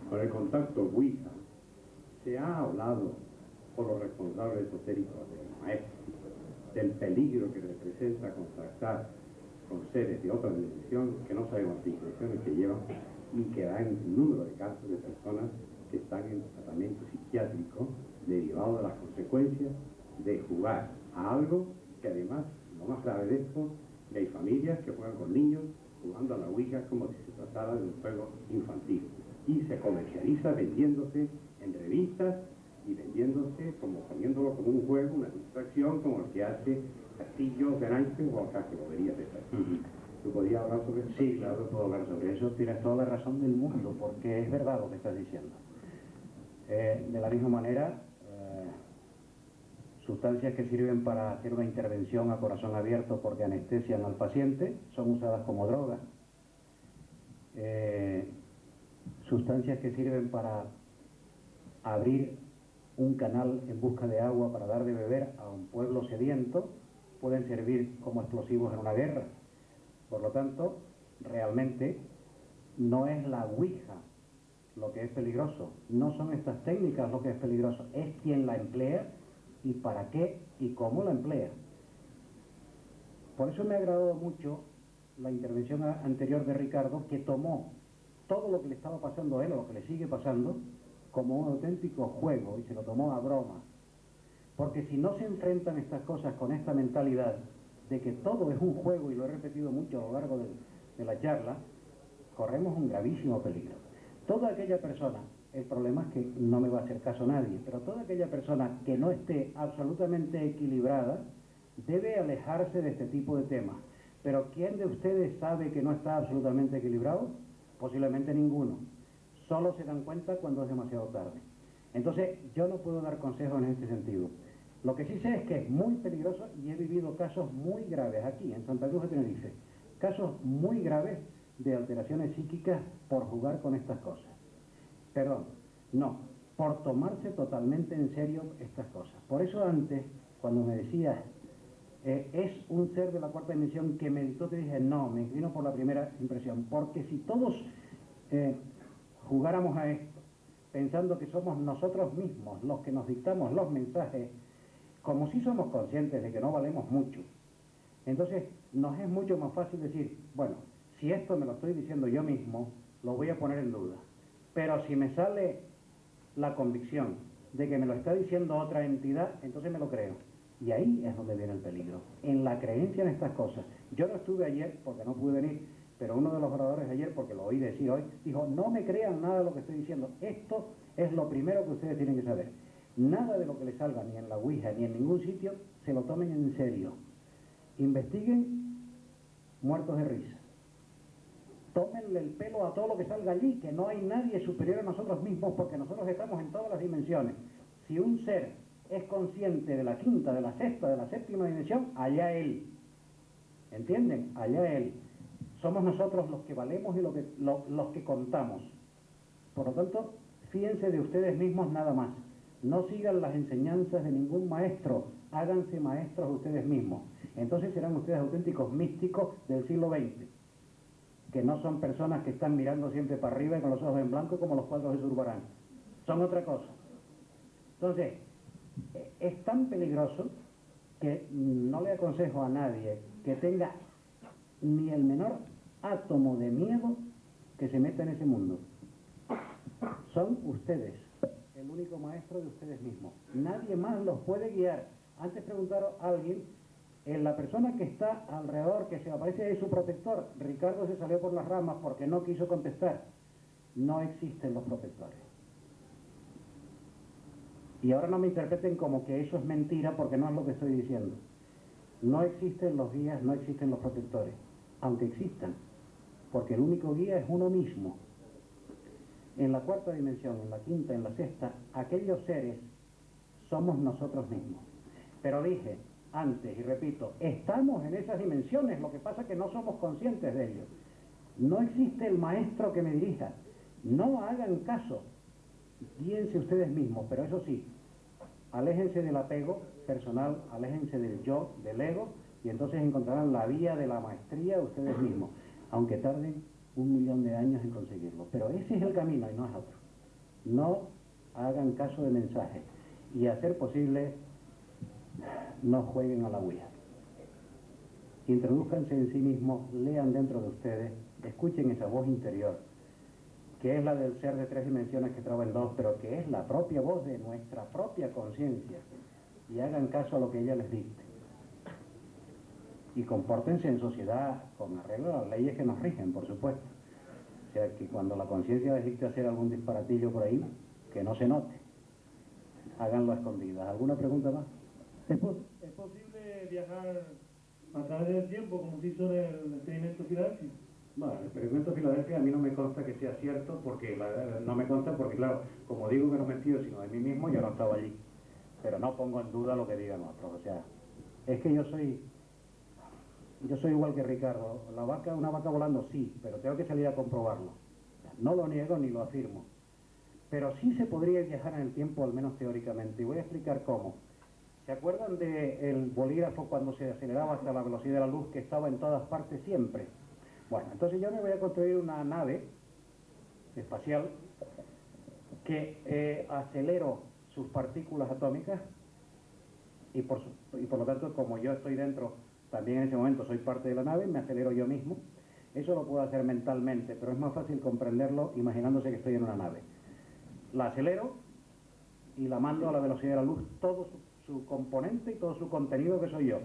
con el contacto Ouija, se ha hablado por los responsables esotéricos del maestro del peligro que representa contactar con seres de otra dimensión que no sabemos las intenciones que llevan y que dan un número de casos de personas que están en tratamiento psiquiátrico derivado de las consecuencias de jugar a algo que además, lo más grave de esto, que hay familias que juegan con niños jugando a la Ouija como si se tratara de un juego infantil y se comercializa vendiéndose en revistas y vendiéndose como poniéndolo como un juego, una distracción como el que hace Castillo de naipes o acá que debería de ser. ¿Tú podías hablar sobre eso? Sí, claro que puedo hablar sobre eso. Tienes toda la razón del mundo, porque es verdad lo que estás diciendo. De la misma manera, sustancias que sirven para hacer una intervención a corazón abierto porque anestesian al paciente son usadas como drogas. Sustancias que sirven para abrir un canal en busca de agua para dar de beber a un pueblo sediento, pueden servir como explosivos en una guerra. Por lo tanto, realmente no es la ouija lo que es peligroso, no son estas técnicas lo que es peligroso, es quien la emplea y para qué y cómo la emplea. Por eso me ha agradado mucho la intervención anterior de Ricardo, que tomó todo lo que le estaba pasando a él o lo que le sigue pasando como un auténtico juego y se lo tomó a broma. Porque si no se enfrentan estas cosas con esta mentalidad de que todo es un juego, y lo he repetido mucho a lo largo de la charla, corremos un gravísimo peligro. Toda aquella persona, el problema es que no me va a hacer caso nadie, pero toda aquella persona que no esté absolutamente equilibrada debe alejarse de este tipo de temas. Pero ¿quién de ustedes sabe que no está absolutamente equilibrado? Posiblemente ninguno. Solo se dan cuenta cuando es demasiado tarde. Entonces, yo no puedo dar consejos en este sentido. Lo que sí sé es que es muy peligroso y he vivido casos muy graves aquí, en Santa Cruz de Tenerife. Casos muy graves de alteraciones psíquicas por jugar con estas cosas. Perdón, no, por tomarse totalmente en serio estas cosas. Por eso antes, cuando me decías, es un ser de la cuarta dimensión que meditó, te dije, no, me inclino por la primera impresión, porque si todos jugáramos a esto, pensando que somos nosotros mismos los que nos dictamos los mensajes, como si somos conscientes de que no valemos mucho, entonces nos es mucho más fácil decir, bueno, si esto me lo estoy diciendo yo mismo, lo voy a poner en duda. Pero si me sale la convicción de que me lo está diciendo otra entidad, entonces me lo creo. Y ahí es donde viene el peligro, en la creencia en estas cosas. Yo no estuve ayer porque no pude venir, pero uno de los oradores ayer, porque lo oí decir hoy, dijo, no me crean nada de lo que estoy diciendo. Esto es lo primero que ustedes tienen que saber. Nada de lo que les salga, ni en la ouija, ni en ningún sitio, se lo tomen en serio. Investiguen muertos de risa. Tómenle el pelo a todo lo que salga allí, que no hay nadie superior a nosotros mismos, porque nosotros estamos en todas las dimensiones. Si un ser es consciente de la quinta, de la sexta, de la séptima dimensión, allá él. ¿Entienden? Allá él. Somos nosotros los que valemos y los que contamos. Por lo tanto, fíjense de ustedes mismos nada más. No sigan las enseñanzas de ningún maestro, háganse maestros ustedes mismos. Entonces serán ustedes auténticos místicos del siglo XX, que no son personas que están mirando siempre para arriba y con los ojos en blanco como los cuadros de Zurbarán. Son otra cosa. Entonces, es tan peligroso que no le aconsejo a nadie que tenga ni el menor átomo de miedo que se meta en ese mundo. Son ustedes, el único maestro de ustedes mismos. Nadie más los puede guiar. Antes preguntaron a alguien, la persona que está alrededor, que se aparece es su protector. Ricardo se salió por las ramas porque no quiso contestar. No existen los protectores. Y ahora no me interpreten como que eso es mentira, porque no es lo que estoy diciendo. No existen los guías, no existen los protectores, aunque existan, porque el único guía es uno mismo. En la cuarta dimensión, en la quinta, en la sexta, aquellos seres somos nosotros mismos. Pero dije antes, y repito, estamos en esas dimensiones, lo que pasa es que no somos conscientes de ello. No existe el maestro que me dirija. No hagan caso. Guíense ustedes mismos, pero eso sí, aléjense del apego personal, aléjense del yo, del ego, y entonces encontrarán la vía de la maestría ustedes mismos, aunque tarden 1.000.000 de años en conseguirlo. Pero ese es el camino y no es otro. No hagan caso de mensajes y, a ser posible, no jueguen a la ouija. Introdúzcanse en sí mismos, lean dentro de ustedes, escuchen esa voz interior, que es la del ser de 3 dimensiones que traba en 2, pero que es la propia voz de nuestra propia conciencia, y hagan caso a lo que ella les dicte. Y compórtense en sociedad con arreglo a las leyes que nos rigen, por supuesto. O sea, que cuando la conciencia les dicte hacer algún disparatillo por ahí, que no se note. Háganlo a escondidas. ¿Alguna pregunta más? ¿Es posible viajar a través del tiempo, como se hizo en el experimento Filadelfia? Bueno, el experimento de Filadelfia a mí no me consta que sea cierto, porque no me consta porque, claro, como digo que no me fío sino de mí mismo, yo no estaba allí. Pero no pongo en duda lo que digan otros. O sea, es que yo soy igual que Ricardo. Una vaca volando, sí, pero tengo que salir a comprobarlo. No lo niego ni lo afirmo. pero sí se podría viajar en el tiempo, al menos teóricamente, y voy a explicar cómo. ¿Se acuerdan del bolígrafo cuando se aceleraba hasta la velocidad de la luz, que estaba en todas partes siempre? Bueno, entonces yo me voy a construir una nave espacial que acelero sus partículas atómicas y por lo tanto, como yo estoy dentro, también en ese momento soy parte de la nave, me acelero yo mismo. Eso lo puedo hacer mentalmente, pero es más fácil comprenderlo imaginándose que estoy en una nave. La acelero y la mando a la velocidad de la luz, todo su componente y todo su contenido, que soy yo.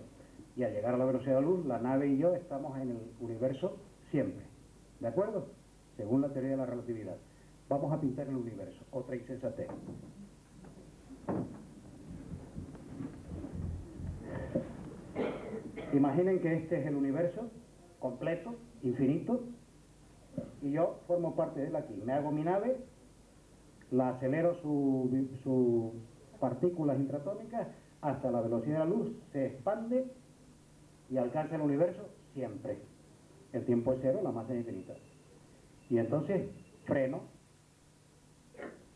Y al llegar a la velocidad de la luz, la nave y yo estamos en el universo siempre. ¿De acuerdo? Según la teoría de la relatividad. Vamos a pintar el universo, otra insensatez. Imaginen que este es el universo completo, infinito, y yo formo parte de él aquí. Me hago mi nave, la acelero sus partículas intratómicas hasta la velocidad de la luz, se expande y alcanza el universo siempre. El tiempo es cero, la masa es infinita. Y entonces freno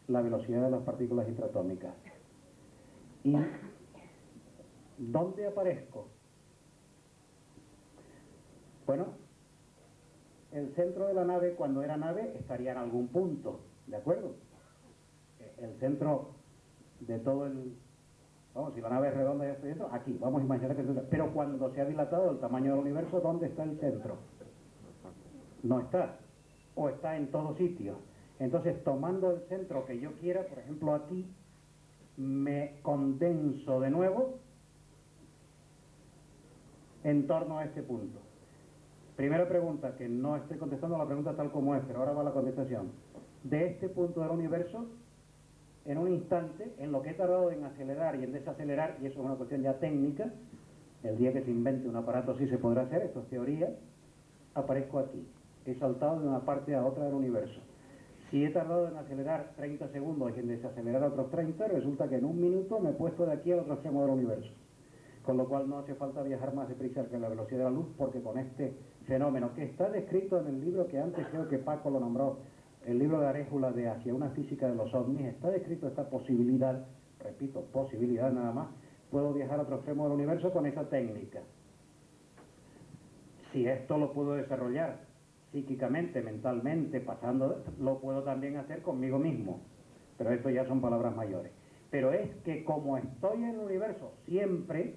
la velocidad de las partículas intratómicas. ¿Y dónde aparezco? Bueno, el centro de la nave, cuando era nave, estaría en algún punto, ¿de acuerdo? El centro de todo el... Vamos, si la nave es redonda, ya estoy dentro, aquí, vamos a imaginar que es el centro. Pero cuando se ha dilatado el tamaño del universo, ¿dónde está el centro? No está, o está en todo sitio. Entonces, tomando el centro que yo quiera, por ejemplo aquí, me condenso de nuevo en torno a este punto. Primera pregunta, que no estoy contestando la pregunta tal como es, pero ahora va la contestación. De este punto del universo, en un instante, en lo que he tardado en acelerar y en desacelerar, y eso es una cuestión ya técnica, el día que se invente un aparato así se podrá hacer, esto es teoría, aparezco aquí. He saltado de una parte a otra del universo. Si he tardado en acelerar 30 segundos y en desacelerar otros 30, resulta que en un minuto me he puesto de aquí al otro extremo del universo. Con lo cual no hace falta viajar más deprisa que la velocidad de la luz, porque con este fenómeno, que está descrito en el libro que antes creo que Paco lo nombró, el libro de Aréjula de Hacia una física de los ovnis, está descrito esta posibilidad, repito, posibilidad nada más, puedo viajar a otro extremo del universo con esa técnica. Si esto lo puedo desarrollar psíquicamente, mentalmente, pasando, lo puedo también hacer conmigo mismo, pero esto ya son palabras mayores. Pero es que como estoy en el universo siempre,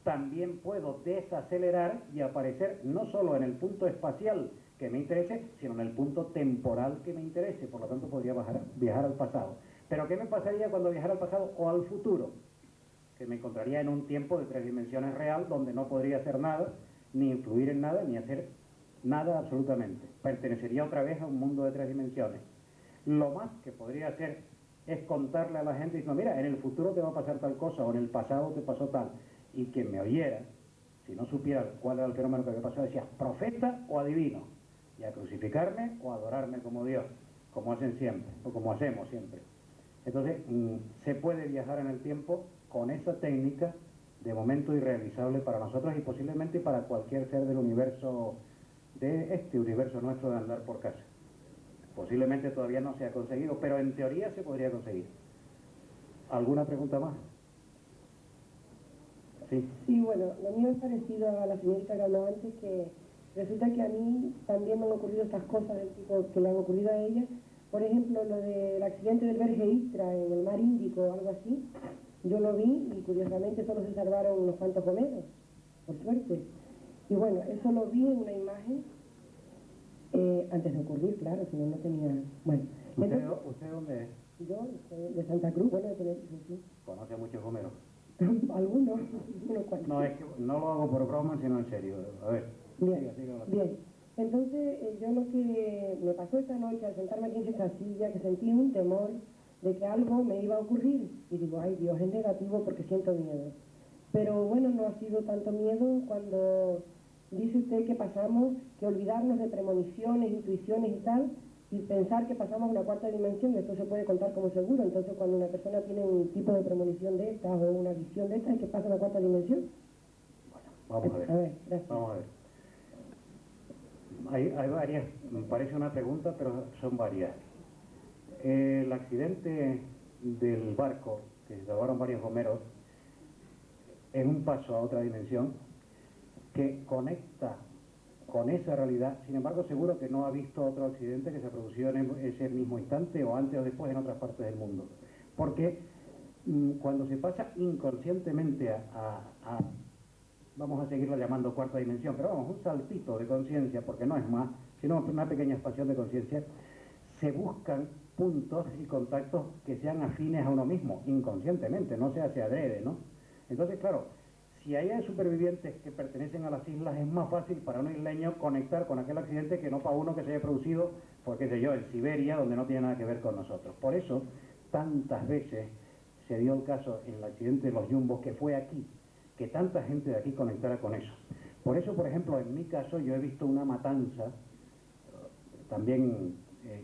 también puedo desacelerar y aparecer no solo en el punto espacial que me interese, sino en el punto temporal que me interese. Por lo tanto, podría viajar al pasado. ¿Pero qué me pasaría cuando viajara al pasado o al futuro? Que me encontraría en un tiempo de 3 dimensiones real, donde no podría hacer nada, ni influir en nada, ni hacer nada absolutamente. Pertenecería otra vez a un mundo de 3 dimensiones. Lo más que podría hacer es contarle a la gente diciendo, mira, en el futuro te va a pasar tal cosa, o en el pasado te pasó tal, y que me oyera, si no supiera cuál era el fenómeno que había pasado, decía, profeta o adivino, y a crucificarme o adorarme como Dios, como hacen siempre, o como hacemos siempre. Entonces, se puede viajar en el tiempo con esa técnica, de momento irrealizable para nosotros y posiblemente para cualquier ser del universo, de este universo nuestro de andar por casa. Posiblemente todavía no se ha conseguido, pero en teoría se podría conseguir. ¿Alguna pregunta más? Sí. Sí, bueno, lo mío es parecido a la señorita que habló antes, que resulta que a mí también me han ocurrido estas cosas del tipo que le han ocurrido a ella. Por ejemplo, lo del accidente del Verge Istra en el mar Índico o algo así, yo lo vi y curiosamente solo se salvaron unos cuantos gomeros, por suerte. Y bueno, eso lo vi en una imagen antes de ocurrir, claro, si no, no tenía... Bueno, ¿Usted dónde es? Yo soy de Santa Cruz, bueno, de Tenerife, sí. ¿Conoce a muchos gomeros? Algunos, unos cuantos. No, es que no lo hago por broma, sino en serio. A ver, Bien, siga. bien. Entonces, yo lo que me pasó esta noche al sentarme aquí en esta silla, que sentí un temor de que algo me iba a ocurrir. Y digo, ay Dios, es negativo porque siento miedo. Pero bueno, no ha sido tanto miedo cuando dice usted que pasamos, que olvidarnos de premoniciones, intuiciones y tal, y pensar que pasamos a una cuarta dimensión, esto se puede contar como seguro. Entonces, cuando una persona tiene un tipo de premonición de estas o una visión de estas, ¿es que pasa a una cuarta dimensión? Vamos a ver. A ver, gracias. Vamos a ver. Hay varias, me parece una pregunta, pero son varias. El accidente del barco, que se salvaron varios gomeros, es un paso a otra dimensión que conecta con esa realidad. Sin embargo, seguro que no ha visto otro accidente que se produció en ese mismo instante o antes o después en otras partes del mundo. Porque cuando se pasa inconscientemente vamos a seguirla llamando cuarta dimensión, pero vamos, un saltito de conciencia, porque no es más, sino una pequeña expansión de conciencia, se buscan puntos y contactos que sean afines a uno mismo, inconscientemente, no se hace adrede, ¿no? Entonces, claro, si hay supervivientes que pertenecen a las islas, es más fácil para un isleño conectar con aquel accidente que no para uno que se haya producido, pues qué sé yo, en Siberia, donde no tiene nada que ver con nosotros. Por eso, tantas veces se dio el caso en el accidente de los Jumbos, que fue aquí, que tanta gente de aquí conectara con eso. Por eso, por ejemplo, en mi caso, yo he visto una matanza, también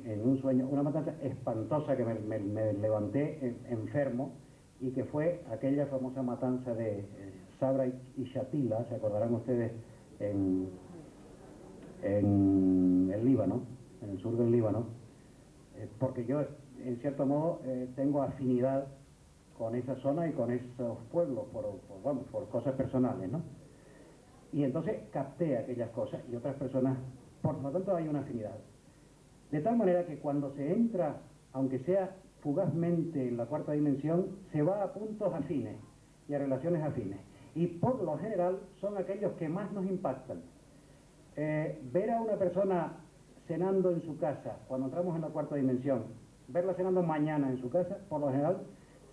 en un sueño, una matanza espantosa que me levanté enfermo, y que fue aquella famosa matanza de Sabra y Shatila, se acordarán ustedes, en el Líbano, en el sur del Líbano, porque yo, en cierto modo, tengo afinidad con esa zona y con esos pueblos, por cosas personales, ¿no? Y entonces capté aquellas cosas y otras personas, por lo tanto hay una afinidad. De tal manera que cuando se entra, aunque sea fugazmente en la cuarta dimensión, se va a puntos afines y a relaciones afines. Y por lo general son aquellos que más nos impactan. Ver a una persona cenando en su casa, cuando entramos en la cuarta dimensión, verla cenando mañana en su casa, por lo general,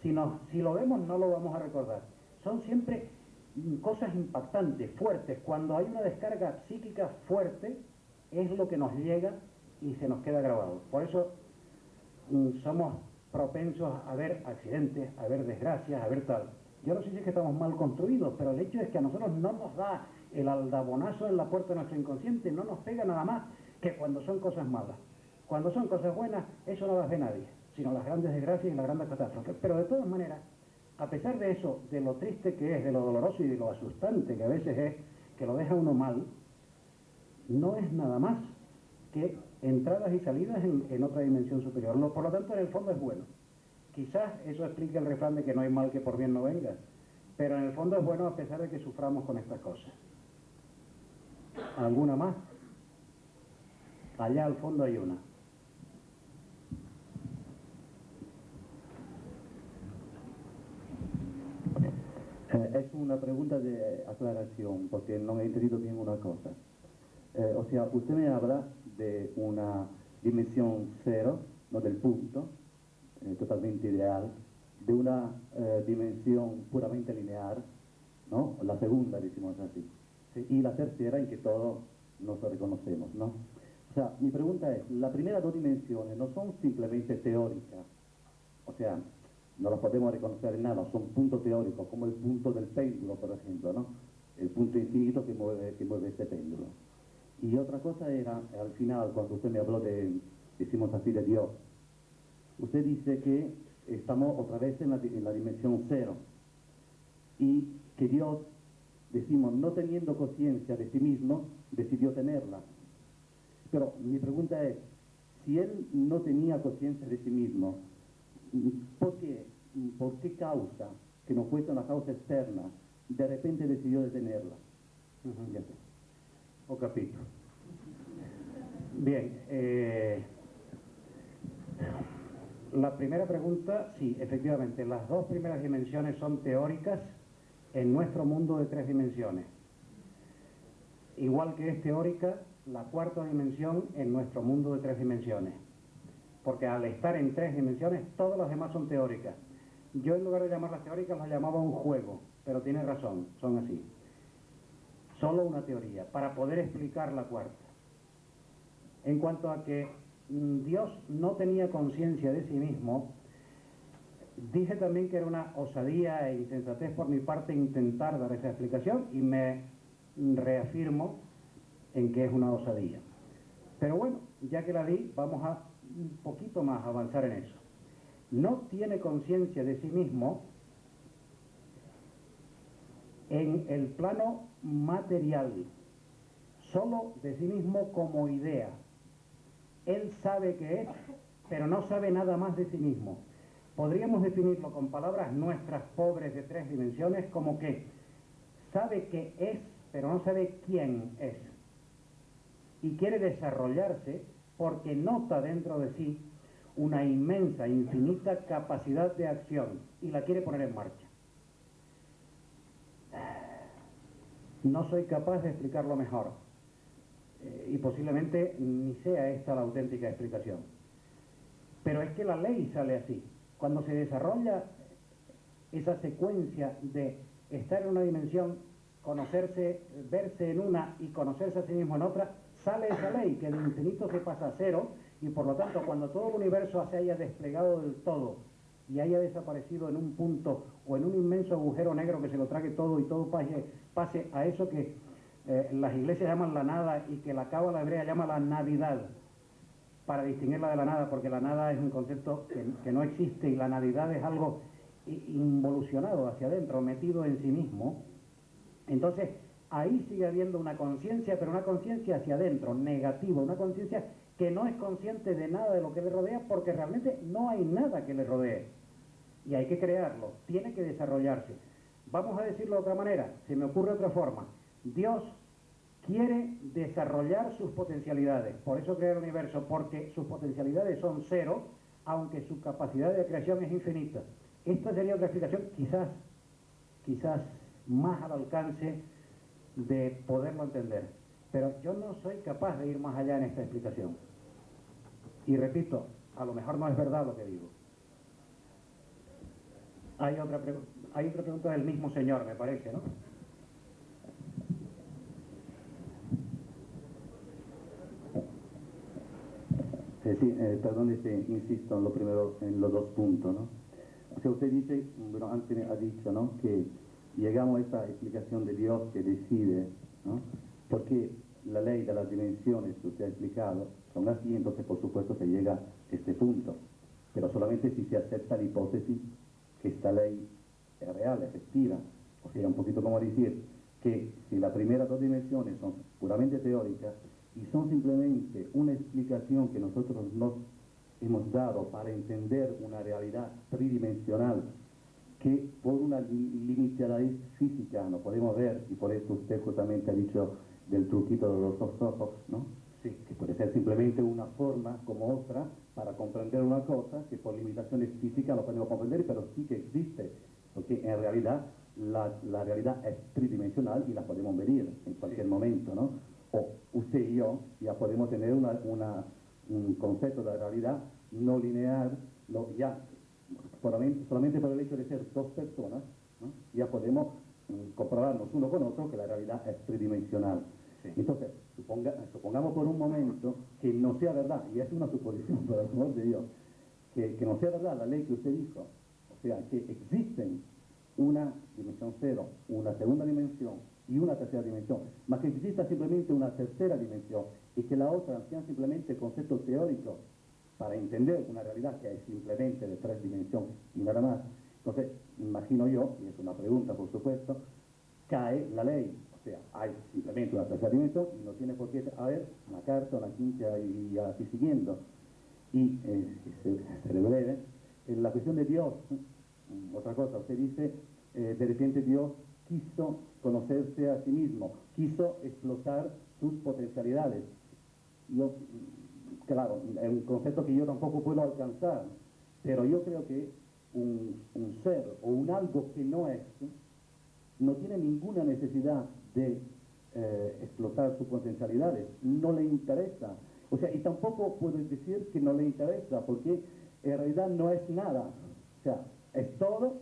si lo vemos no lo vamos a recordar. Son siempre cosas impactantes, fuertes. Cuando hay una descarga psíquica fuerte, es lo que nos llega y se nos queda grabado. Por eso somos propensos a ver accidentes, a ver desgracias, a ver tal. Yo no sé si es que estamos mal construidos, pero el hecho es que a nosotros no nos da el aldabonazo en la puerta de nuestro inconsciente, no nos pega nada más que cuando son cosas malas. Cuando son cosas buenas, eso no las ve nadie, sino las grandes desgracias y las grandes catástrofes. Pero de todas maneras, a pesar de eso, de lo triste que es, de lo doloroso y de lo asustante que a veces es, que lo deja uno mal, no es nada más que entradas y salidas en otra dimensión superior. Por lo tanto, en el fondo es bueno. Quizás eso explique el refrán de que no hay mal que por bien no venga, pero en el fondo es bueno a pesar de que suframos con estas cosas. ¿Alguna más? Allá al fondo hay una. Es una pregunta de aclaración, porque no he entendido bien una cosa. O sea, usted me habla de una dimensión cero, no del punto, totalmente ideal, de una dimensión puramente lineal, ¿no? La segunda, decimos así, ¿sí? Y la tercera en que todos nos reconocemos, ¿no? O sea, mi pregunta es, las primeras dos dimensiones no son simplemente teóricas, o sea, no las podemos reconocer en nada, son puntos teóricos, como el punto del péndulo, por ejemplo, ¿no? El punto infinito que mueve este péndulo. Y otra cosa era, al final, cuando usted me habló decimos así, de Dios, usted dice que estamos otra vez en la dimensión cero, y que Dios, decimos, no teniendo conciencia de sí mismo, decidió tenerla. Pero mi pregunta es, si Él no tenía conciencia de sí mismo, ¿por qué causa, que no fuese una causa externa, de repente decidió detenerla? Ya está. O capito. Bien, la primera pregunta, sí, efectivamente, las dos primeras dimensiones son teóricas en nuestro mundo de 3 dimensiones. Igual que es teórica la cuarta dimensión en nuestro mundo de 3 dimensiones. Porque al estar en 3 dimensiones, todas las demás son teóricas. Yo, en lugar de llamarlas teóricas, las llamaba un juego, pero tiene razón, son así. Solo una teoría, para poder explicar la cuarta. En cuanto a que Dios no tenía conciencia de sí mismo, dije también que era una osadía e insensatez por mi parte intentar dar esa explicación, y me reafirmo en que es una osadía. Pero bueno, ya que la di, vamos a un poquito más avanzar en eso. No tiene conciencia de sí mismo en el plano material, solo de sí mismo como idea. Él sabe que es, pero no sabe nada más de sí mismo. Podríamos definirlo con palabras nuestras pobres de 3 dimensiones como que sabe que es, pero no sabe quién es. Y quiere desarrollarse porque nota dentro de sí una inmensa, infinita capacidad de acción y la quiere poner en marcha. No soy capaz de explicarlo mejor y posiblemente ni sea esta la auténtica explicación. Pero es que la ley sale así. Cuando se desarrolla esa secuencia de estar en una dimensión, conocerse, verse en una y conocerse a sí mismo en otra, sale esa ley, que el infinito se pasa a cero y por lo tanto cuando todo el universo se haya desplegado del todo y haya desaparecido en un punto o en un inmenso agujero negro que se lo trague todo y todo pase a eso que las iglesias llaman la nada y que la cábala hebrea llama la navidad, para distinguirla de la nada, porque la nada es un concepto que no existe y la navidad es algo involucionado hacia adentro, metido en sí mismo. Entonces ahí sigue habiendo una conciencia, pero una conciencia hacia adentro, negativa, una conciencia que no es consciente de nada de lo que le rodea porque realmente no hay nada que le rodee y hay que crearlo, tiene que desarrollarse. Vamos a decirlo de otra manera, se me ocurre otra forma. Dios quiere desarrollar sus potencialidades, por eso crea el universo, porque sus potencialidades son cero, aunque su capacidad de creación es infinita. Esta sería otra explicación, quizás más al alcance de poderlo entender, pero yo no soy capaz de ir más allá en esta explicación. Y repito, a lo mejor no es verdad lo que digo. Hay otra pregunta del mismo señor, me parece, ¿no? Sí, perdón si insisto en lo primero, en los dos puntos, ¿no? O sea, usted dice, bueno, antes ha dicho, ¿no?, que llegamos a esta explicación de Dios que decide, ¿no?, porque la ley de las dimensiones que usted ha explicado son así, entonces por supuesto se llega a este punto, pero solamente si se acepta la hipótesis que esta ley es real, efectiva. O sea, un poquito como decir que si las primeras 2 dimensiones son puramente teóricas y son simplemente una explicación que nosotros nos hemos dado para entender una realidad tridimensional que por una limitadez física no podemos ver, y por eso usted justamente ha dicho del truquito de los 2 ojos, ¿no? Sí, que puede ser simplemente una forma como otra para comprender una cosa que por limitaciones físicas no podemos comprender, pero sí que existe, porque en realidad la realidad es tridimensional y la podemos medir en cualquier momento, ¿no? O usted y yo ya podemos tener un concepto de realidad no lineal, ya solamente por el hecho de ser 2 personas, ¿no?, ya podemos comprobarnos uno con otro que la realidad es tridimensional. Sí. Entonces, supongamos por un momento que no sea verdad, y es una suposición, por el amor de Dios, que no sea verdad la ley que usted dijo, o sea, que existen una dimensión cero, una segunda dimensión y una tercera dimensión, más que exista simplemente una tercera dimensión y que la otra sean simplemente conceptos teóricos para entender una realidad que es simplemente de 3 dimensiones y nada más. Entonces, imagino yo, y es una pregunta por supuesto, cae la ley, o sea, hay simplemente una tercera dimensión y no tiene por qué haber una cuarta, una quinta y así siguiendo. Y seré breve, en la cuestión de Dios, otra cosa, usted dice, de repente Dios quiso conocerse a sí mismo, quiso explotar sus potencialidades. Yo, claro, es un concepto que yo tampoco puedo alcanzar, pero yo creo que un ser o un algo que no es, no tiene ninguna necesidad de explotar sus potencialidades, no le interesa. O sea, y tampoco puedo decir que no le interesa, porque en realidad no es nada. O sea, es todo,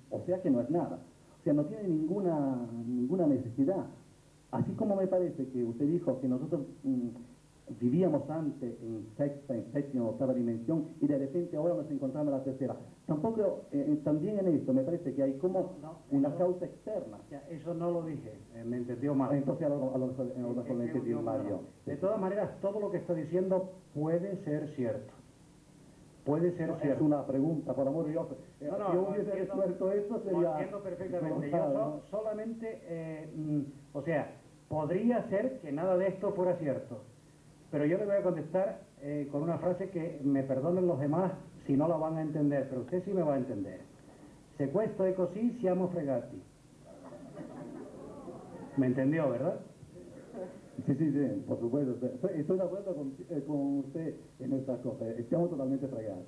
o sea que no es nada. O sea, no tiene ninguna necesidad. Así como me parece que usted dijo que nosotros vivíamos antes en sexta, en séptima, octava dimensión y de repente ahora nos encontramos en la tercera. Tampoco, también en esto me parece que hay como una causa externa. Ya, eso no lo dije, me entendió mal. Entonces a lo mejor le entendí mal yo. De todas maneras, todo lo que está diciendo puede ser cierto. Puede ser cierto. Es una pregunta, por amor de Dios. Si yo hubiese resuelto eso sería... Lo entiendo perfectamente. Yo solamente, o sea, podría ser que nada de esto fuera cierto. pero yo le voy a contestar con una frase que me perdonen los demás si no la van a entender, pero usted sí me va a entender. Se questo è così, siamo fregati. ¿Me entendió, verdad? Sí, sí, sí, por supuesto. Estoy de acuerdo con usted en estas cosas. Estamos totalmente fregados.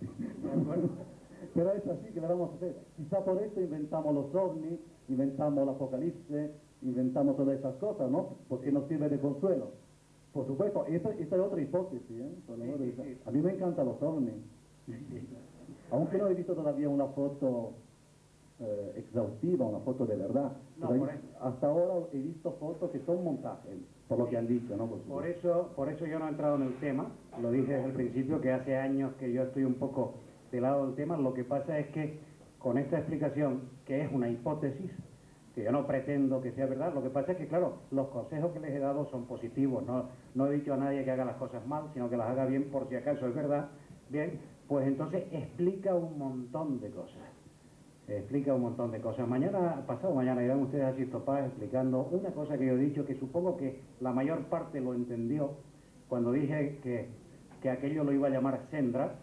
Pero es así que le vamos a hacer. Quizá por eso inventamos los ovnis, inventamos el apocalipsis, inventamos todas esas cosas, ¿no? Porque nos sirve de consuelo. Por supuesto, esta es otra hipótesis, ¿eh? Sí. A mí me encantan los ovnis. Aunque no he visto todavía una foto exhaustiva, una foto de verdad. No, hasta ahora he visto fotos que son montajes, por lo que han dicho, ¿no? Por eso yo no he entrado en el tema, lo dije desde el principio, que hace años que yo estoy un poco del lado del tema. Lo que pasa es que con esta explicación, que es una hipótesis, que yo no pretendo que sea verdad, lo que pasa es que, claro, los consejos que les he dado son positivos, no he dicho a nadie que haga las cosas mal, sino que las haga bien por si acaso es verdad. Bien, pues entonces explica un montón de cosas. Mañana, pasado mañana, irán ustedes a Chistopaz explicando una cosa que yo he dicho, que supongo que la mayor parte lo entendió cuando dije que aquello lo iba a llamar Sendra,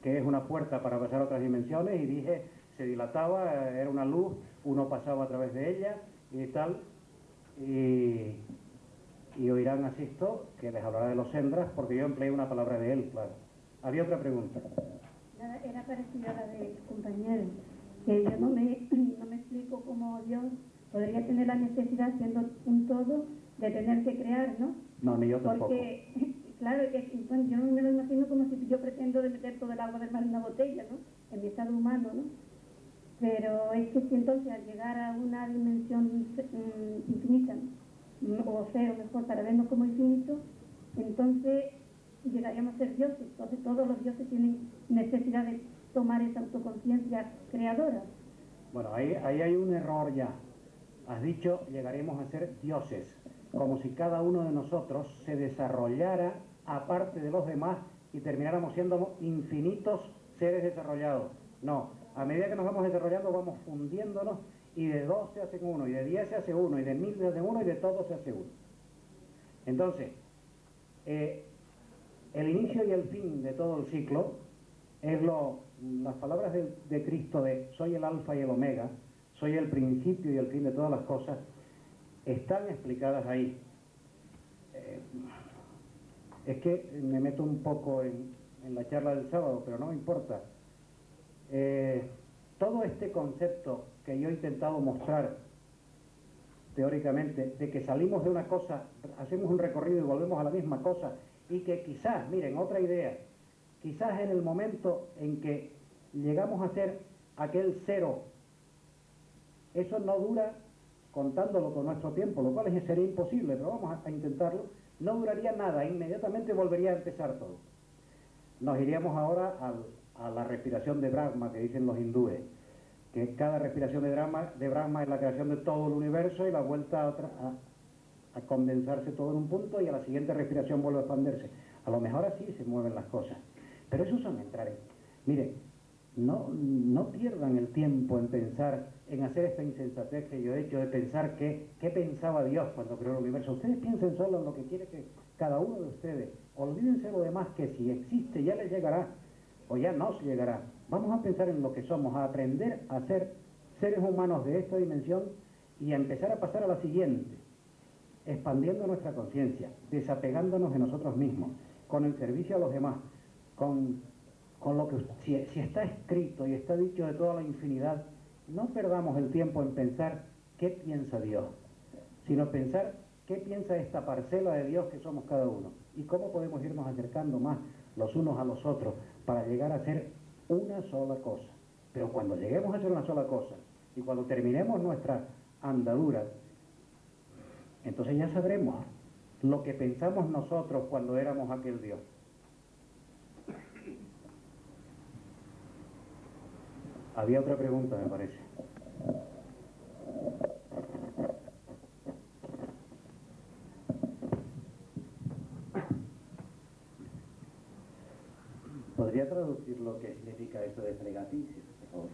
que es una puerta para pasar a otras dimensiones, y dije, se dilataba, era una luz, uno pasaba a través de ella y tal, y oirán a Sisto, que les hablará de los Sendras, porque yo empleé una palabra de él, claro. Había otra pregunta. Nada, era parecida a la del compañero, que yo no me explico cómo Dios podría tener la necesidad, siendo un todo, de tener que crear, ¿no? No, ni yo tampoco. Porque, claro, bueno, yo no me lo imagino como si yo pretendo de meter todo el agua del mar en una botella, ¿no? En mi estado humano, ¿no? Pero es que si entonces al llegar a una dimensión infinita, o cero mejor, para vernos como infinitos, entonces llegaríamos a ser dioses. Entonces todos los dioses tienen necesidad de tomar esa autoconciencia creadora. Bueno, ahí hay un error ya. Has dicho, llegaremos a ser dioses, como si cada uno de nosotros se desarrollara aparte de los demás y termináramos siendo infinitos seres desarrollados. No, a medida que nos vamos desarrollando vamos fundiéndonos, y de 2 se hace uno, y de 10 se hace uno, y de 1000 se hace uno, y de todo se hace uno. Entonces, el inicio y el fin de todo el ciclo es las palabras de Cristo de soy el alfa y el omega, soy el principio y el fin de todas las cosas, están explicadas ahí. Es que me meto un poco en la charla del sábado, pero no me importa. Todo este concepto que yo he intentado mostrar teóricamente, de que salimos de una cosa, hacemos un recorrido y volvemos a la misma cosa, y que quizás, miren, otra idea, quizás en el momento en que llegamos a ser aquel cero, eso no dura, contándolo con nuestro tiempo, lo cual sería imposible, pero vamos a intentarlo, no duraría nada, inmediatamente volvería a empezar todo. Nos iríamos ahora a la respiración de Brahma, que dicen los hindúes, que cada respiración de Brahma es la creación de todo el universo y la vuelta a condensarse todo en un punto, y a la siguiente respiración vuelve a expandirse. A lo mejor así se mueven las cosas, pero eso son entrar en... Mire, no pierdan el tiempo en pensar, en hacer esta insensatez que yo he hecho de pensar qué pensaba Dios cuando creó el universo. Ustedes piensen solo en lo que quiere que cada uno de ustedes, olvídense lo demás, que si existe ya les llegará o ya nos llegará. Vamos a pensar en lo que somos, a aprender a ser seres humanos de esta dimensión y a empezar a pasar a la siguiente, expandiendo nuestra conciencia, desapegándonos de nosotros mismos, con el servicio a los demás, con lo que si está escrito y está dicho de toda la infinidad, no perdamos el tiempo en pensar qué piensa Dios, sino pensar qué piensa esta parcela de Dios que somos cada uno, y cómo podemos irnos acercando más los unos a los otros para llegar a ser una sola cosa. Pero cuando lleguemos a ser una sola cosa y cuando terminemos nuestra andadura, entonces ya sabremos lo que pensamos nosotros cuando éramos aquel Dios. Había otra pregunta, me parece. ¿Podría traducir lo que significa esto de fregatis, por favor?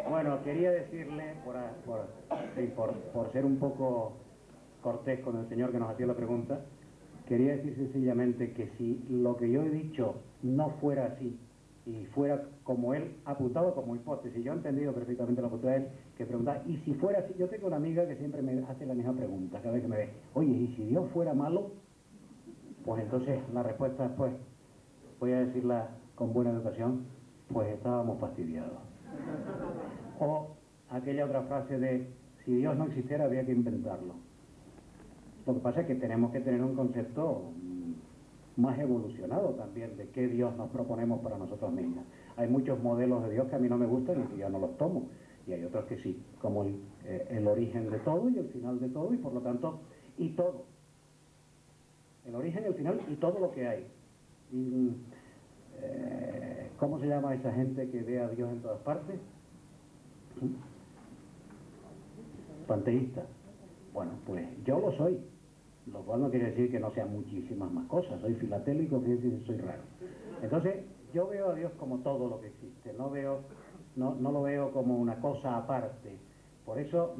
Bueno, Bueno, quería decirle, por ser un poco cortés con el señor que nos hacía la pregunta, quería decir sencillamente que si lo que yo he dicho no fuera así y fuera como él apuntaba como hipótesis, yo he entendido perfectamente la postura de él, que preguntaba, y si fuera así, yo tengo una amiga que siempre me hace la misma pregunta cada vez que me ve, oye, ¿y si Dios fuera malo? Pues entonces la respuesta es, pues, voy a decirla con buena educación, pues estábamos fastidiados. O aquella otra frase de, si Dios no existiera había que inventarlo. Lo que pasa es que tenemos que tener un concepto más evolucionado también de qué Dios nos proponemos para nosotros mismos. Hay muchos modelos de Dios que a mí no me gustan y que ya no los tomo, y hay otros que sí, como el origen de todo y el final de todo, y por lo tanto, y todo. El origen, el final y todo lo que hay. Y, ¿cómo se llama esa gente que ve a Dios en todas partes? Panteísta. Bueno, pues yo lo soy, lo cual no quiere decir que no sean muchísimas más cosas. Soy filatélico, quiere decir que soy raro. Entonces, yo veo a Dios como todo lo que existe, no lo veo como una cosa aparte. Por eso,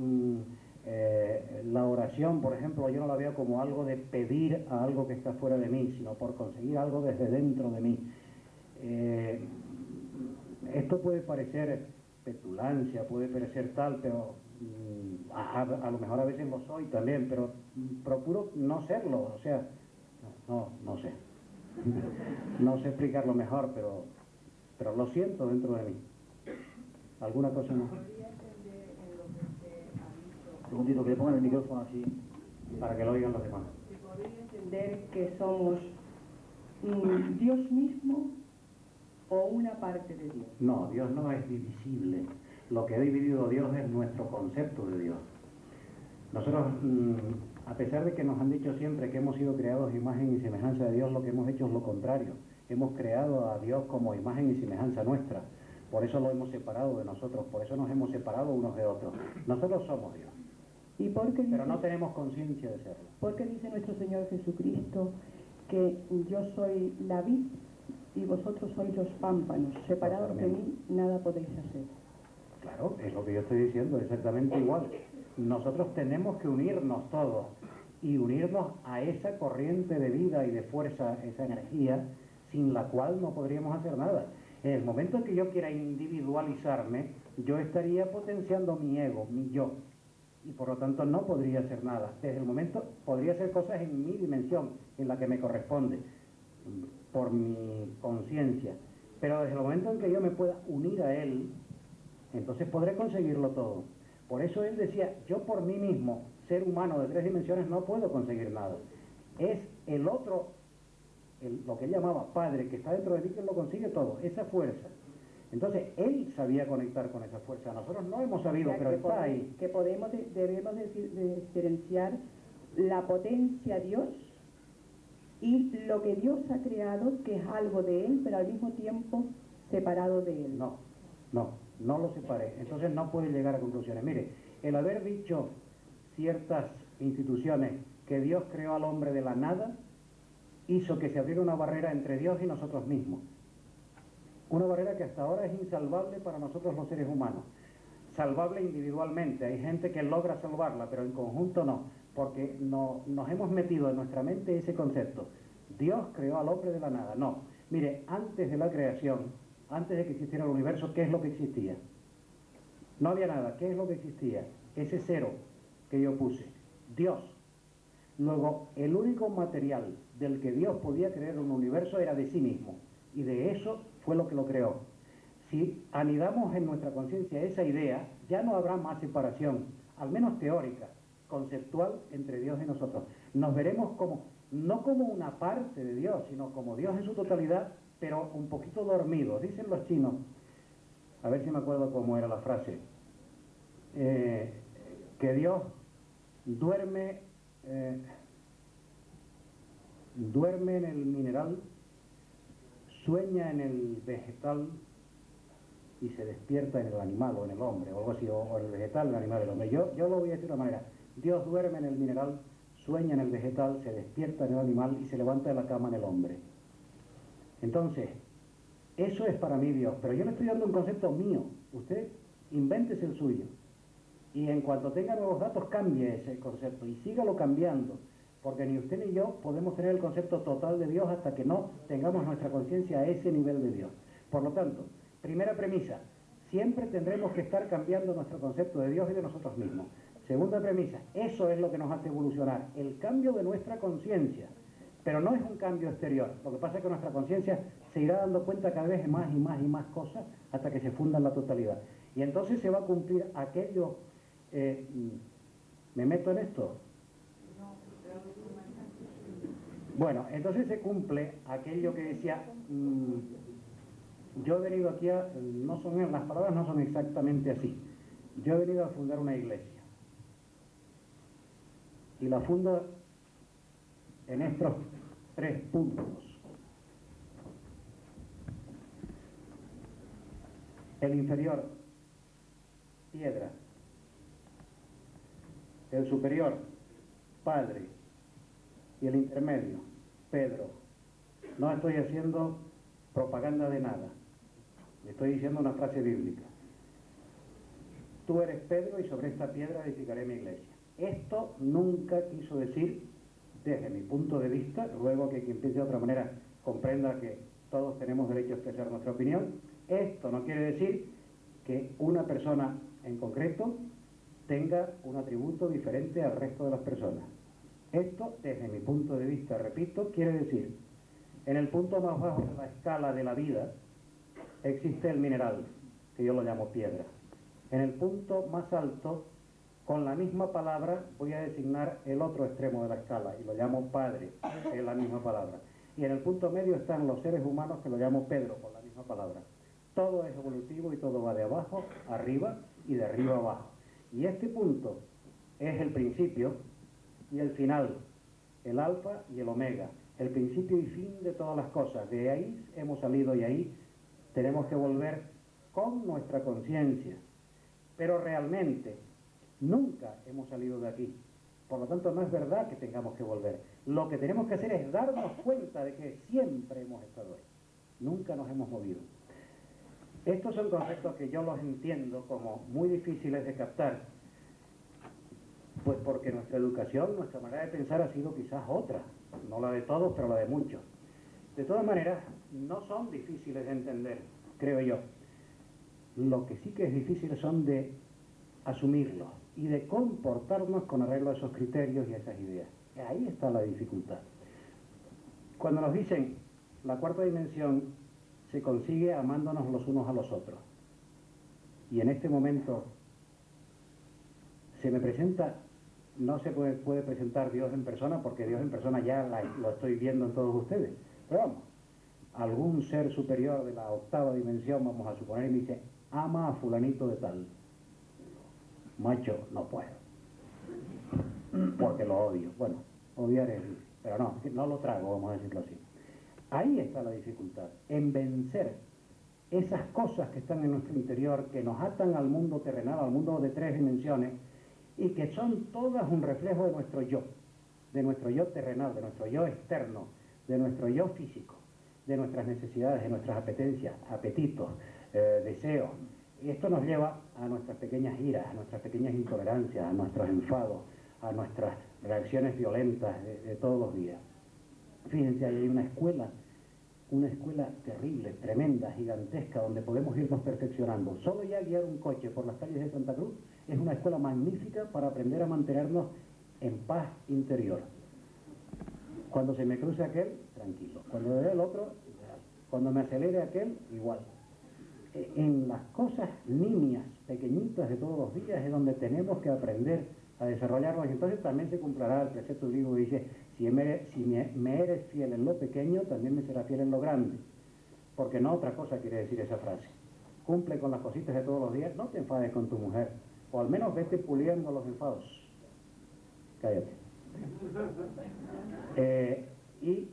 la oración, por ejemplo, yo no la veo como algo de pedir a algo que está fuera de mí, sino por conseguir algo desde dentro de mí. Esto puede parecer petulancia, puede parecer tal, pero a lo mejor a veces lo soy también, pero procuro no serlo, o sea, no sé. No sé explicarlo mejor, pero lo siento dentro de mí. ¿Alguna cosa más? Un segundito, que le pongan el micrófono así. Para que lo oigan los demás. ¿Se podría entender que somos Dios mismo o una parte de Dios? No, Dios no es divisible. Lo que ha dividido a Dios es nuestro concepto de Dios. Nosotros, a pesar de que nos han dicho siempre que hemos sido creados a imagen y semejanza de Dios, lo que hemos hecho es lo contrario. Hemos creado a Dios como imagen y semejanza nuestra. Por eso lo hemos separado de nosotros, por eso nos hemos separado unos de otros. Nosotros somos Dios. ¿Y por qué pero no tenemos conciencia de serlo. ¿Por qué dice nuestro Señor Jesucristo que yo soy la vid y vosotros sois los pámpanos? Separados de mí, nada podéis hacer. Claro, es lo que yo estoy diciendo, exactamente igual. Nosotros tenemos que unirnos todos y unirnos a esa corriente de vida y de fuerza, esa energía, sin la cual no podríamos hacer nada. En el momento en que yo quiera individualizarme, yo estaría potenciando mi ego, mi yo, y por lo tanto no podría hacer nada. Desde el momento podría hacer cosas en mi dimensión, en la que me corresponde, por mi conciencia, pero desde el momento en que yo me pueda unir a él, entonces podré conseguirlo todo. Por eso él decía, yo por mí mismo, ser humano de 3 dimensiones, no puedo conseguir nada. Es el otro, lo que él llamaba Padre, que está dentro de mí, que lo consigue todo, esa fuerza. Entonces, él sabía conectar con esa fuerza. Nosotros no hemos sabido, pero está ahí. Que debemos diferenciar la potencia Dios y lo que Dios ha creado, que es algo de él, pero al mismo tiempo separado de él. No lo separé. Entonces no puede llegar a conclusiones. Mire, el haber dicho ciertas instituciones que Dios creó al hombre de la nada, hizo que se abriera una barrera entre Dios y nosotros mismos. Una barrera que hasta ahora es insalvable para nosotros los seres humanos. Salvable individualmente, hay gente que logra salvarla, pero en conjunto no, porque nos hemos metido en nuestra mente ese concepto. Dios creó al hombre de la nada. No, mire, antes de la creación, antes de que existiera el universo, ¿qué es lo que existía? No había nada. ¿Qué es lo que existía? Ese cero que yo puse, Dios. Luego, el único material del que Dios podía crear un universo era de sí mismo, y de eso fue lo que lo creó. Si anidamos en nuestra conciencia esa idea, ya no habrá más separación, al menos teórica, conceptual, entre Dios y nosotros. Nos veremos como, no como una parte de Dios, sino como Dios en su totalidad, pero un poquito dormido. Dicen los chinos, a ver si me acuerdo cómo era la frase, que Dios duerme en el mineral, sueña en el vegetal y se despierta en el animal o en el hombre, o algo así, o el vegetal, el animal, el hombre. Yo lo voy a decir de una manera. Dios duerme en el mineral, sueña en el vegetal, se despierta en el animal y se levanta de la cama en el hombre. Entonces, eso es para mí Dios, pero yo le estoy dando un concepto mío. Usted invéntese el suyo. Y en cuanto tenga nuevos datos, cambie ese concepto y sígalo cambiando, porque ni usted ni yo podemos tener el concepto total de Dios hasta que no tengamos nuestra conciencia a ese nivel de Dios. Por lo tanto, primera premisa, siempre tendremos que estar cambiando nuestro concepto de Dios y de nosotros mismos. Segunda premisa, eso es lo que nos hace evolucionar, el cambio de nuestra conciencia, pero no es un cambio exterior. Lo que pasa es que nuestra conciencia se irá dando cuenta cada vez más y más y más cosas hasta que se funda en la totalidad. Y entonces se va a cumplir aquello, ¿me meto en esto? Bueno, entonces se cumple aquello que decía, yo he venido aquí las palabras no son exactamente así, yo he venido a fundar una iglesia. Y la fundo en estos 3 puntos. El inferior, piedra. El superior, Padre. Y el intermedio, Pedro. No estoy haciendo propaganda de nada. Estoy diciendo una frase bíblica. Tú eres Pedro y sobre esta piedra edificaré mi iglesia. Esto nunca quiso decir, desde mi punto de vista, luego que quien piense de otra manera comprenda que todos tenemos derecho a expresar nuestra opinión, esto no quiere decir que una persona en concreto tenga un atributo diferente al resto de las personas. Esto, desde mi punto de vista, repito, quiere decir, en el punto más bajo de la escala de la vida existe el mineral, que yo lo llamo piedra. En el punto más alto, con la misma palabra voy a designar el otro extremo de la escala y lo llamo Padre, que es la misma palabra. Y en el punto medio están los seres humanos, que lo llamo Pedro, con la misma palabra. Todo es evolutivo y todo va de abajo arriba y de arriba abajo. Y este punto es el principio y el final, el alfa y el omega, el principio y fin de todas las cosas. De ahí hemos salido y ahí tenemos que volver con nuestra conciencia. Pero realmente nunca hemos salido de aquí. Por lo tanto, no es verdad que tengamos que volver. Lo que tenemos que hacer es darnos cuenta de que siempre hemos estado ahí. Nunca nos hemos movido. Estos son conceptos que yo los entiendo como muy difíciles de captar, pues porque nuestra educación, nuestra manera de pensar ha sido quizás otra. No la de todos, pero la de muchos. De todas maneras, no son difíciles de entender, creo yo. Lo que sí que es difícil son de asumirlos y de comportarnos con arreglo a esos criterios y a esas ideas. Ahí está la dificultad. Cuando nos dicen la cuarta dimensión se consigue amándonos los unos a los otros, y en este momento se me presenta, no se puede presentar Dios en persona, porque Dios en persona ya lo estoy viendo en todos ustedes, pero vamos, algún ser superior de la octava dimensión, vamos a suponer, y me dice, ama a fulanito de tal. Macho, no puedo, porque lo odio. Bueno, odiar es, pero no lo trago, vamos a decirlo así. Ahí está la dificultad, en vencer esas cosas que están en nuestro interior, que nos atan al mundo terrenal, al mundo de 3 dimensiones, y que son todas un reflejo de nuestro yo terrenal, de nuestro yo externo, de nuestro yo físico, de nuestras necesidades, de nuestras apetencias, apetitos, deseos. Y esto nos lleva a nuestras pequeñas iras, a nuestras pequeñas intolerancias, a nuestros enfados, a nuestras reacciones violentas de todos los días. Fíjense, ahí hay una escuela terrible, tremenda, gigantesca, donde podemos irnos perfeccionando. Solo ya guiar un coche por las calles de Santa Cruz es una escuela magnífica para aprender a mantenernos en paz interior. Cuando se me cruce aquel, tranquilo. Cuando vea el otro, igual. Cuando me acelere aquel, igual. En las cosas nimias, pequeñitas de todos los días, es donde tenemos que aprender a desarrollarnos. Y entonces también se cumplirá el precepto griego que dice, si me eres fiel en lo pequeño, también me serás fiel en lo grande. Porque no otra cosa quiere decir esa frase. Cumple con las cositas de todos los días, no te enfades con tu mujer, o al menos vete puliendo los enfados. Cállate. Y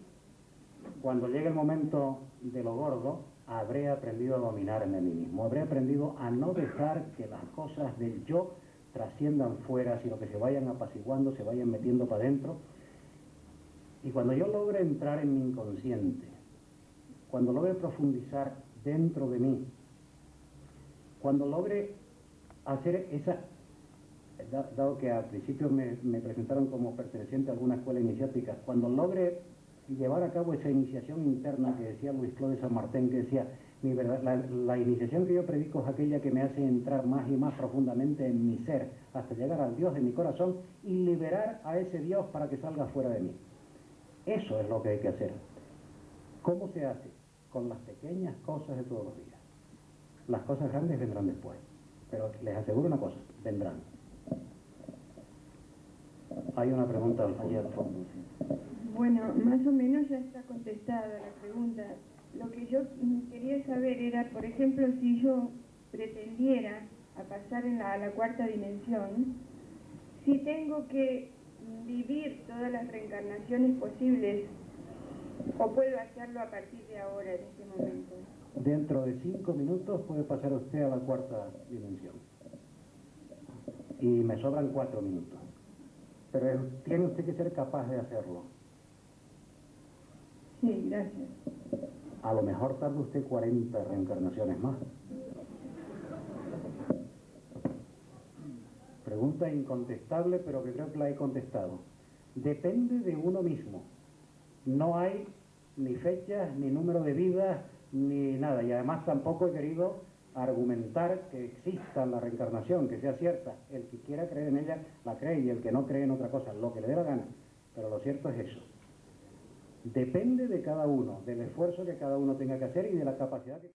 cuando llegue el momento de lo gordo, habré aprendido a dominarme a mí mismo, habré aprendido a no dejar que las cosas del yo trasciendan fuera, sino que se vayan apaciguando, se vayan metiendo para adentro. Y cuando yo logre entrar en mi inconsciente, cuando logre profundizar dentro de mí, cuando logre hacer esa, dado que al principio me presentaron como perteneciente a alguna escuela iniciática, cuando logre llevar a cabo esa iniciación interna que decía Luis Clos de San Martín, que decía, la iniciación que yo predico es aquella que me hace entrar más y más profundamente en mi ser, hasta llegar al Dios de mi corazón y liberar a ese Dios para que salga fuera de mí. Eso es lo que hay que hacer. ¿Cómo se hace? Con las pequeñas cosas de todos los días. Las cosas grandes vendrán después, pero les aseguro una cosa, vendrán. Hay una pregunta al fondo. Bueno, más o menos ya está contestada la pregunta. Lo que yo quería saber era, por ejemplo, si yo pretendiera a pasar a la cuarta dimensión, si tengo que vivir todas las reencarnaciones posibles o puedo hacerlo a partir de ahora, en este momento. Dentro de 5 minutos puede pasar usted a la cuarta dimensión. Y me sobran 4 minutos. Pero tiene usted que ser capaz de hacerlo. Sí, gracias. A lo mejor tarda usted 40 reencarnaciones más. Pregunta incontestable, pero que creo que la he contestado. Depende de uno mismo. No hay ni fechas, ni número de vidas, ni nada. Y además tampoco he querido argumentar que exista la reencarnación, que sea cierta. El que quiera creer en ella, la cree, y el que no cree en otra cosa, lo que le dé la gana. Pero lo cierto es eso. Depende de cada uno, del esfuerzo que cada uno tenga que hacer y de la capacidad que...